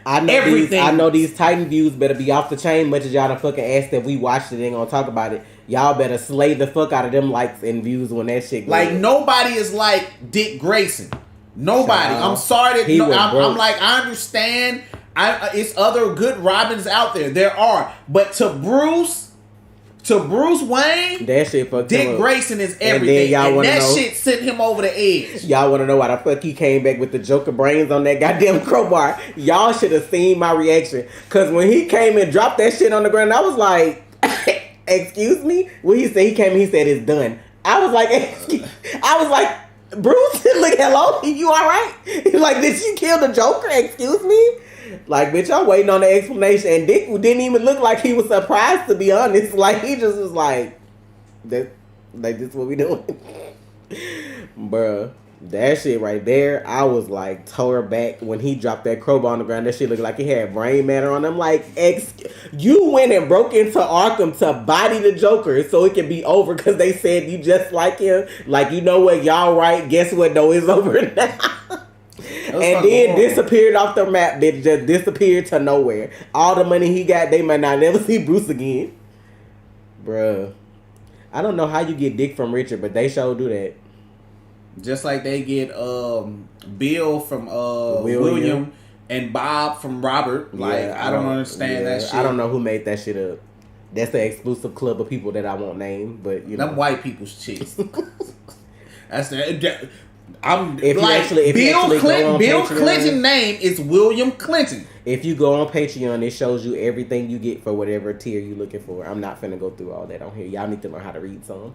everything. I know these Titan views better be off the chain. Much as y'all done fucking asked if we watched it, ain't gonna talk about it. Y'all better slay the fuck out of them likes and views when that shit goes. Like, nobody is like Dick Grayson. Nobody. I'm sorry that I'm like, I understand. It's other good Robins out there. There are, but to Bruce Wayne, that shit fucked Dick Grayson is everything, and that shit sent him over the edge. Y'all want to know why the fuck he came back with the Joker brains on that goddamn crowbar? Y'all should have seen my reaction, cause when he came and dropped that shit on the ground, I was like, "Excuse me." When he came and he said it's done. I was like, Bruce, look, hello, you all right? Like, did you kill the Joker? Excuse me. Like, bitch, I'm waiting on the explanation. And Dick didn't even look like he was surprised, to be honest. Like, he just was like, this what we doing. Bruh, that shit right there, I was like, tore back when he dropped that crowbar on the ground. That shit looked like he had brain matter on him. Like, you went and broke into Arkham to body the Joker so it can be over because they said you just like him. Like, you know what, y'all right. Guess what, though, it's over now. And then disappeared off the map. Bitch, just disappeared to nowhere. All the money he got, they might not never see Bruce again. Bruh. I don't know how you get Dick from Richard, but they sure do that. Just like they get Bill from William and Bob from Robert. Like, yeah, I don't understand that shit. I don't know who made that shit up. That's the exclusive club of people that I won't name, but you know. Them white people's chicks. That's the... Bill Clinton's name is William Clinton. If you go on Patreon, it shows you everything you get for whatever tier you're looking for. I'm not finna go through all that on here. Y'all need to learn how to read some.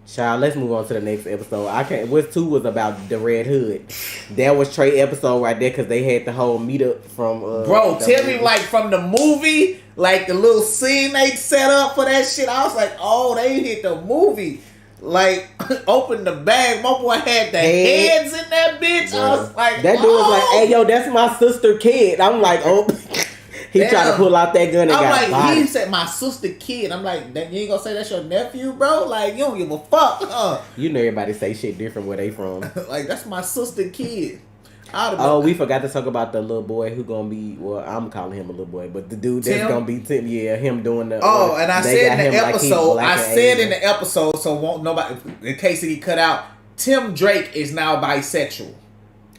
Child, let's move on to the next episode. What's 2 was about the Red Hood. That was Trey episode right there because they had the whole meetup from. Bro, tell me, like, from the movie, like the little scene they set up for that shit. I was like, oh, they hit the movie. Like, open the bag. My boy had the heads in that bitch. Bro. I was like, that dude was like, "Hey, yo, that's my sister kid." I'm like, oh. He tried to pull out that gun and got bodied. He said, "My sister kid." I'm like, "You ain't gonna say that's your nephew, bro? Like, you don't give a fuck." You know everybody say shit different where they from. Like, that's my sister kid. Oh, we forgot to talk about the little boy who gonna be. Well, I'm calling him a little boy, but the dude that's gonna be Tim. Yeah, him doing the. Oh, and I said in the episode. So won't nobody, in case it get cut out. Tim Drake is now bisexual.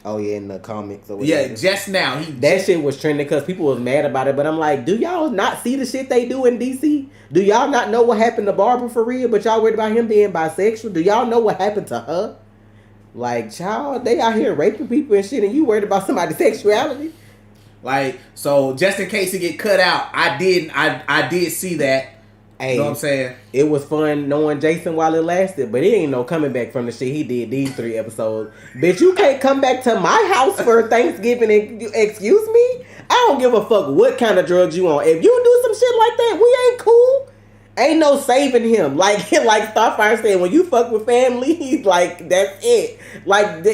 Oh yeah, in the comics or whatever. Yeah, just now. Shit was trending because people was mad about it. But I'm like, do y'all not see the shit they do in DC? Do y'all not know what happened to Barbara for real? But y'all worried about him being bisexual? Do y'all know what happened to her? Like, child, they out here raping people and shit, and you worried about somebody's sexuality? Like, so just in case it get cut out, I did see that. Hey, you know what I'm saying? It was fun knowing Jason while it lasted, but it ain't no coming back from the shit he did these 3 episodes. Bitch, you can't come back to my house for Thanksgiving and excuse me? I don't give a fuck what kind of drugs you on. If you do some shit like that, we ain't cool. Ain't no saving him. Like Starfire said, when you fuck with family, he's like, that's it. Like,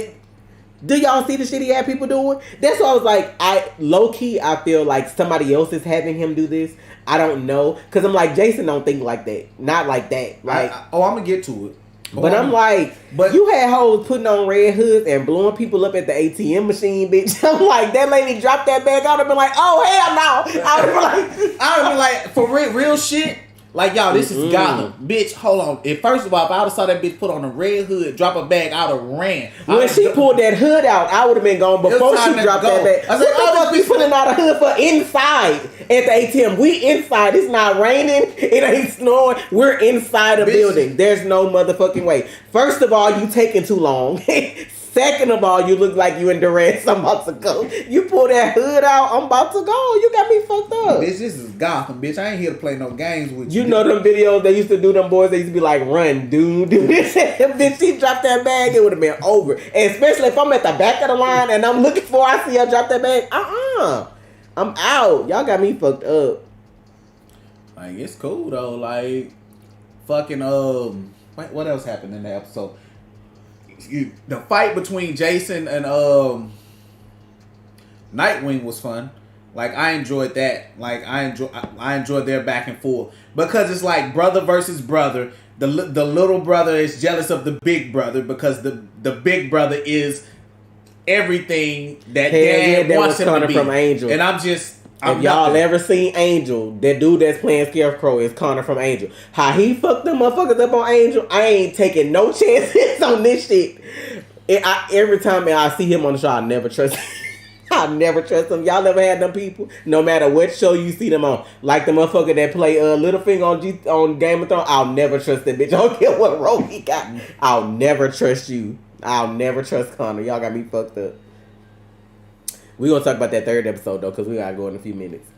do y'all see the shit he had people doing? That's why I was like, low-key, I feel like somebody else is having him do this. I don't know. Because I'm like, Jason don't think like that. Not like that. Like, I'm going to get to it. But I'm like, you had hoes putting on red hoods and blowing people up at the ATM machine, bitch. I'm like, that lady dropped that bag. I would have been like, oh, hell no. I would have been like, for real shit. Like, y'all, this is Gotham. Bitch, hold on. First of all, if I would have saw that bitch put on a red hood, drop a bag, I would have ran. When she pulled that hood out, I would have been gone before she dropped that bag. I was like, what the fuck we putting out a hood for inside at the ATM? We inside. It's not raining. It ain't snowing. We're inside a building. There's no motherfucking way. First of all, you taking too long. Second of all, you look like you in duress. I'm about to go. You pull that hood out, I'm about to go. You got me fucked up. Bitch, this is Gotham, bitch. I ain't here to play no games with you. You know them videos they used to do, them boys, they used to be like, run, dude, do this. Bitch, she dropped that bag, it would have been over. And especially if I'm at the back of the line and I'm looking for, I see her drop that bag. I'm out. Y'all got me fucked up. Like, it's cool, though. Like, fucking, what else happened in the episode? The fight between Jason and Nightwing was fun. Like, I enjoyed that. Like, I enjoyed their back and forth because it's like brother versus brother. The little brother is jealous of the big brother because the big brother is everything that dad wants him to be. From Angel. And if y'all ever seen Angel, that dude that's playing Scarecrow is Connor from Angel. How he fucked them motherfuckers up on Angel, I ain't taking no chances on this shit. Every time I see him on the show, I never trust him. I never trust them. Y'all never had them people? No matter what show you see them on. Like the motherfucker that play Littlefinger on Game of Thrones, I'll never trust that bitch. I don't care what role he got. I'll never trust you. I'll never trust Connor. Y'all got me fucked up. We gonna talk about that third episode though, because we gotta go in a few minutes.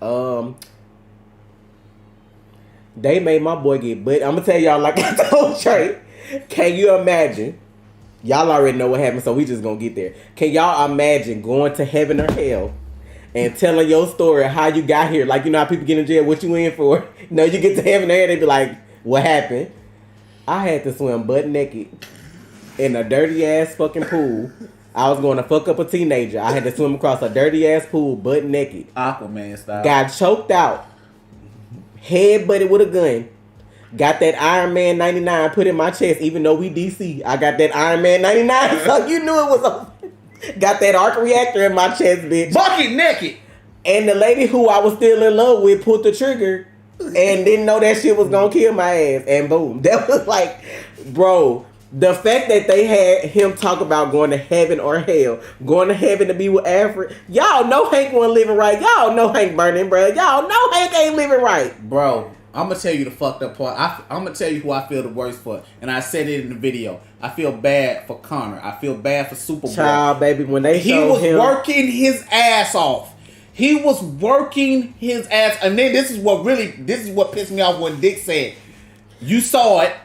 They made my boy get, but I'm gonna tell y'all like I told Trey. Can you imagine? Y'all already know what happened, so we just gonna get there. Can y'all imagine going to heaven or hell and telling your story how you got here? Like, you know how people get in jail, what you in for? No, you get to heaven or hell, they be like, what happened? I had to swim butt naked in a dirty ass fucking pool. I was going to fuck up a teenager. I had to swim across a dirty ass pool, butt naked. Aquaman style. Got choked out. Head butted with a gun. Got that Iron Man 99 put in my chest, even though we DC. I got that Iron Man 99, so you knew it was over. Got that arc reactor in my chest, bitch. Bucket naked. And the lady who I was still in love with pulled the trigger and didn't know that shit was gonna kill my ass. And boom. That was like, bro. The fact that they had him talk about going to heaven or hell, going to heaven to be with Alfred, y'all know Hank wasn't living right. Y'all know Hank burning, bro. Y'all know Hank ain't living right. Bro, I'm going to tell you the fucked up part. I'm going to tell you who I feel the worst for. And I said it in the video. I feel bad for Connor. I feel bad for Superboy. Child, baby, when they showed him. He was working his ass off. He was working his ass. And then this is what pissed me off when Dick said, you saw it.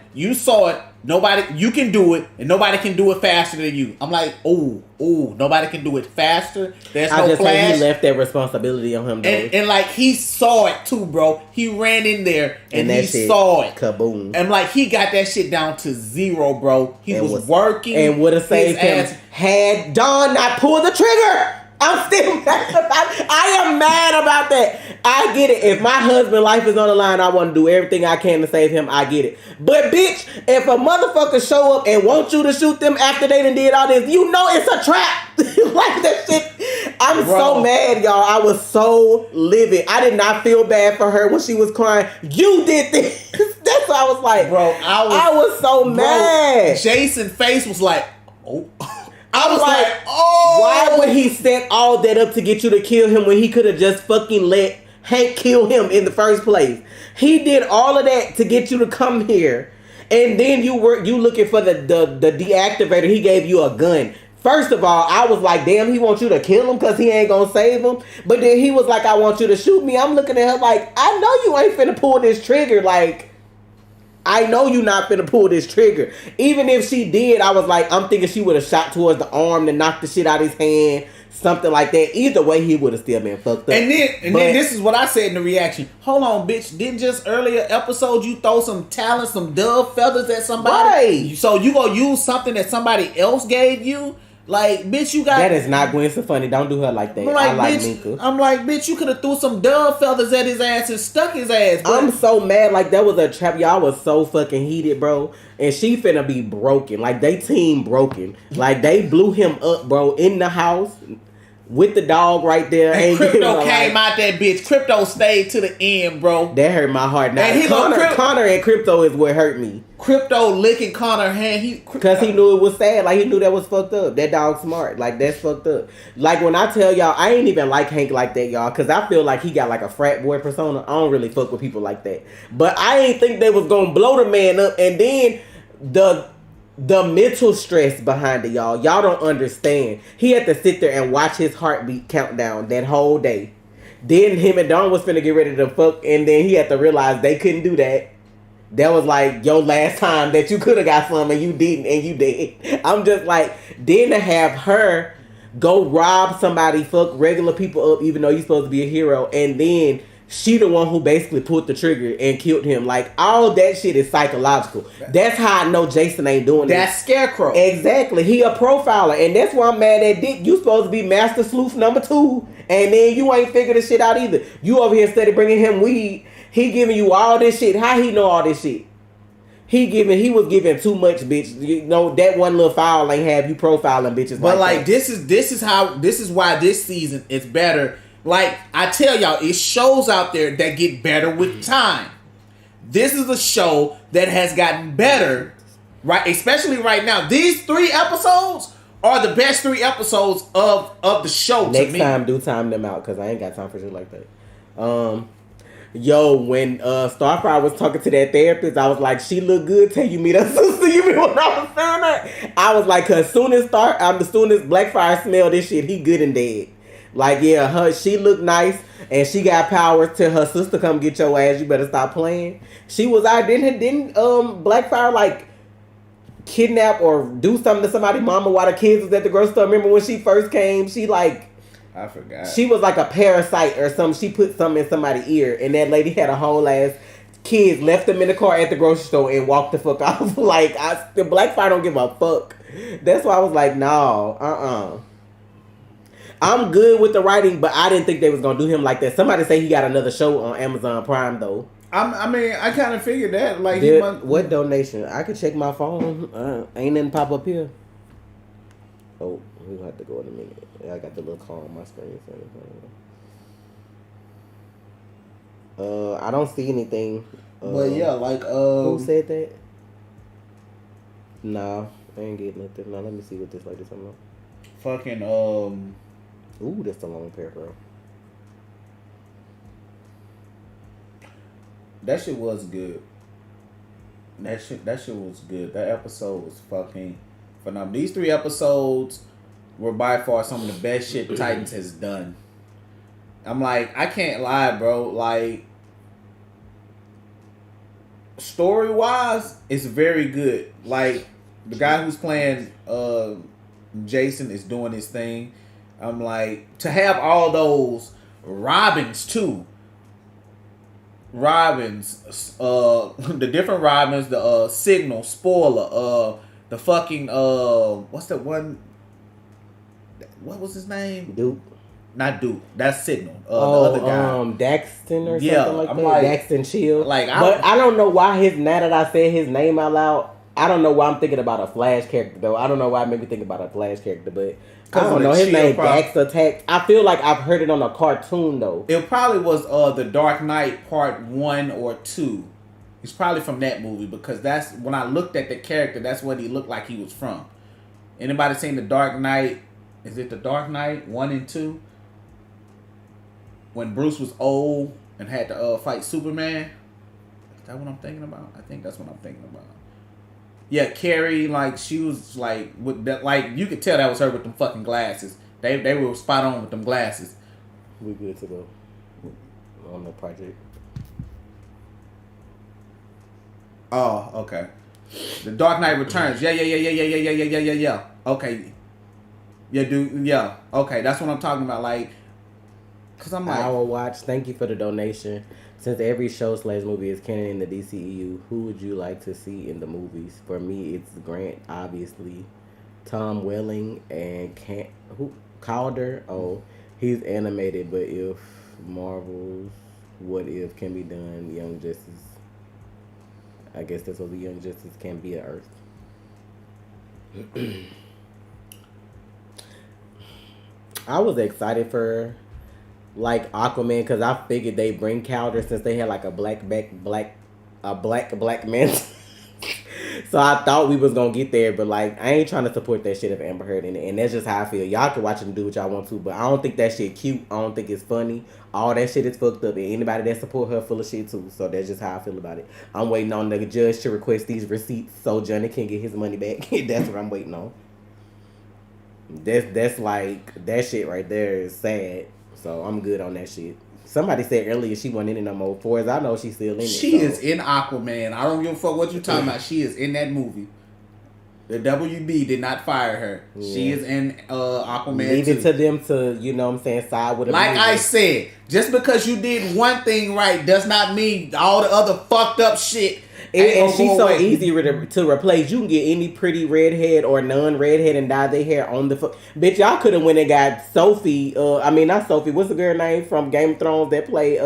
Nobody, you can do it, and nobody can do it faster than you. I'm like, nobody can do it faster. There's no Flash. Think he left that responsibility on him, though. And like, he saw it too, bro. He ran in there, and he saw it. Kaboom. And like, he got that shit down to 0, bro. He was working. And would have saved him had Dawn not pulled the trigger. I'm still mad about it. I am mad about that. I get it. If my husband's life is on the line, I want to do everything I can to save him. I get it. But bitch, if a motherfucker show up and want you to shoot them after they done did all this, you know it's a trap. Like that shit. I'm so mad, y'all. I was so livid. I did not feel bad for her when she was crying. You did this. That's what I was like. Bro, I was so mad. Jason's face was like, oh. I was like, why would he set all that up to get you to kill him when he could have just fucking let Hank kill him in the first place? He did all of that to get you to come here. And then you looking for the deactivator. He gave you a gun. First of all, I was like, damn, he wants you to kill him because he ain't gonna save him. But then he was like, I want you to shoot me. I'm looking at her like, I know you ain't finna pull this trigger. Like, I know you not finna pull this trigger. Even if she did, I was like, I'm thinking she would have shot towards the arm to knock the shit out of his hand. Something like that. Either way, he would have still been fucked up. And then this is what I said in the reaction. Hold on, bitch. Didn't just earlier episode you throw some talent, some dove feathers at somebody? Right. So you gonna use something that somebody else gave you? Like, bitch, you got... That is not Gwen Stefani. Don't do her like that. I like Minka. I'm like, bitch, you could have threw some dove feathers at his ass and stuck his ass, bro. I'm so mad. Like, that was a trap. Y'all was so fucking heated, bro. And she finna be broken. Like, they team broken. Like, they blew him up, bro, in the house. with the dog right there. And Krypto came out that bitch. Krypto stayed to the end, bro. That hurt my heart. Now, Connor and Krypto is what hurt me. Krypto licking Connor's hand. Because he knew it was sad. Like, he knew that was fucked up. That dog's smart. Like, that's fucked up. Like, when I tell y'all, I ain't even like Hank like that, y'all. Because I feel like he got, like, a frat boy persona. I don't really fuck with people like that. But I ain't think they was going to blow the man up. And then the mental stress behind it, y'all. Y'all don't understand. He had to sit there and watch his heartbeat count down that whole day. Then him and Dawn was finna get ready to fuck. And then he had to realize they couldn't do that. That was like your last time that you could have got some and you didn't and you did. I'm just like, then to have her go rob somebody, fuck regular people up, even though you're supposed to be a hero, and then she the one who basically pulled the trigger and killed him. Like, all that shit is psychological. That's how I know Jason ain't doing that. That's Scarecrow. Exactly. He a profiler. And that's why I'm mad at Dick. You supposed to be Master Sleuth number 2. And then you ain't figured the shit out either. You over here steady bringing him weed. He giving you all this shit. How he know all this shit? He was giving too much, bitch. You know, that one little file ain't have you profiling bitches. But like this is why this season is better. Like, I tell y'all, it's shows out there that get better with time. This is a show that has gotten better, right? Especially right now. These 3 episodes are the best 3 episodes of the show. Next time, do time them out, because I ain't got time for shit like that. Yo, when Starfire was talking to that therapist, I was like, she look good till you meet her sister. You mean what I was saying that? I was like, cause as soon as Blackfire smell this shit, he good and dead. Like, yeah, she look nice and she got powers till her sister come get your ass. You better stop playing. She was out. Didn't Blackfire like kidnap or do something to somebody's mama while the kids was at the grocery store? Remember when she first came? She like, I forgot. She was like a parasite or something. She put something in somebody's ear, and that lady had a whole ass kids, left them in the car at the grocery store and walked the fuck off. Like, the Blackfire don't give a fuck. That's why I was like, no, I'm good with the writing, but I didn't think they was gonna do him like that. Somebody say he got another show on Amazon Prime though. I mean, I kind of figured that. Like, what donation? I could check my phone. Ain't nothing pop up here. Oh, we'll have to go in a minute. I got the little call on my screen. I don't see anything. But yeah, like who said that? Nah, I ain't getting nothing. Now let me see what this like this on. Fucking Ooh, that's a long paragraph. That shit was good. That shit was good. That episode was fucking phenomenal. These 3 episodes were by far some of the best shit Titans has done. I'm like, I can't lie, bro. Like, story-wise, it's very good. Like, the guy who's playing Jason is doing his thing. I'm like, to have all those Robins, too. Robins, the different Robins, the Signal, Spoiler, the fucking, what's that one? What was his name? Duke. Not Duke. That's Signal. The other guy. Daxton or something like that. Like, Daxton Shield. Like, but I don't know why now that I said his name out loud, I don't know why I'm thinking about a Flash character though. I don't know why it made me think about a Flash character, but I don't know his name. Dax Attack. I feel like I've heard it on a cartoon though. It probably was the Dark Knight Part 1 or 2. It's probably from that movie because that's when I looked at the character. That's what he looked like he was from. Anybody seen the Dark Knight? Is it the Dark Knight 1 and 2? When Bruce was old and had to fight Superman. Is that what I'm thinking about? I think that's what I'm thinking about. Yeah, Carrie, like, she was like with that, like, you could tell that was her with them fucking glasses. They were spot on with them glasses. We good to go on the project. Oh, okay. The Dark Knight Returns. Yeah. Okay. Yeah, dude. Yeah. Okay, that's what I'm talking about. Like, cause I'm like, I will watch. Thank you for the donation. Since every show/movie is canon in the DCEU, who would you like to see in the movies? For me, it's Grant, obviously. Tom Welling and Calder. Oh, he's animated, but if Marvel's What If can be done, Young Justice. I guess that's what the Young Justice can be at Earth. I was excited for like Aquaman because I figured they bring Calder since they had like a black man. So I thought we was gonna get there, but like I ain't trying to support that shit of Amber Heard in it, and that's just how I feel. Y'all can watch it and do what y'all want to, but I don't think that shit cute. I don't think it's funny. All that shit is fucked up, and anybody that support her full of shit too. So that's just how I feel about it. I'm waiting on the judge to request these receipts so Johnny can get his money back. That's what I'm waiting on. That's like that shit right there is sad. So I'm good on that shit. Somebody said earlier she wasn't in it no more. For as I know, she's still in it. She is in Aquaman. I don't give a fuck what you talking about. She is in that movie. The WB did not fire her. Yeah. She is in Aquaman. Leave it to them to, you know what I'm saying, side with a like movie. I said, just because you did one thing right does not mean all the other fucked up shit. And she's so easy to replace. You can get any pretty redhead or non-redhead and dye their hair on the bitch. Y'all could have went and got Sophie. Not Sophie. What's the girl name from Game of Thrones that play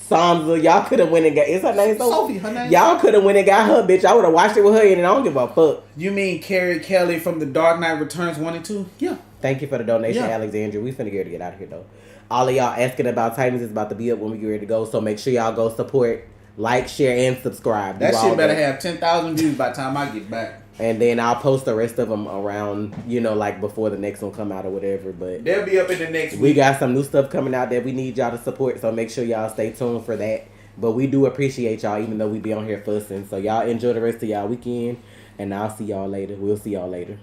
Sansa? Y'all could have went and got. Is her name Sophie? Her name. Y'all could have went and got her, bitch. I would have watched it with her, and I don't give a fuck. You mean Carrie Kelly from The Dark Knight Returns 1 and 2? Yeah. Thank you for the donation, Alexandria. We finna get out of here though. All of y'all asking about Titans is about to be up when we get ready to go. So make sure y'all go support. Like, share, and subscribe. That shit better have 10,000 views by the time I get back. And then I'll post the rest of them around, like before the next one come out or whatever. But they'll be up in the next week. We got some new stuff coming out that we need y'all to support. So make sure y'all stay tuned for that. But we do appreciate y'all, even though we be on here fussing. So y'all enjoy the rest of y'all weekend. And I'll see y'all later. We'll see y'all later.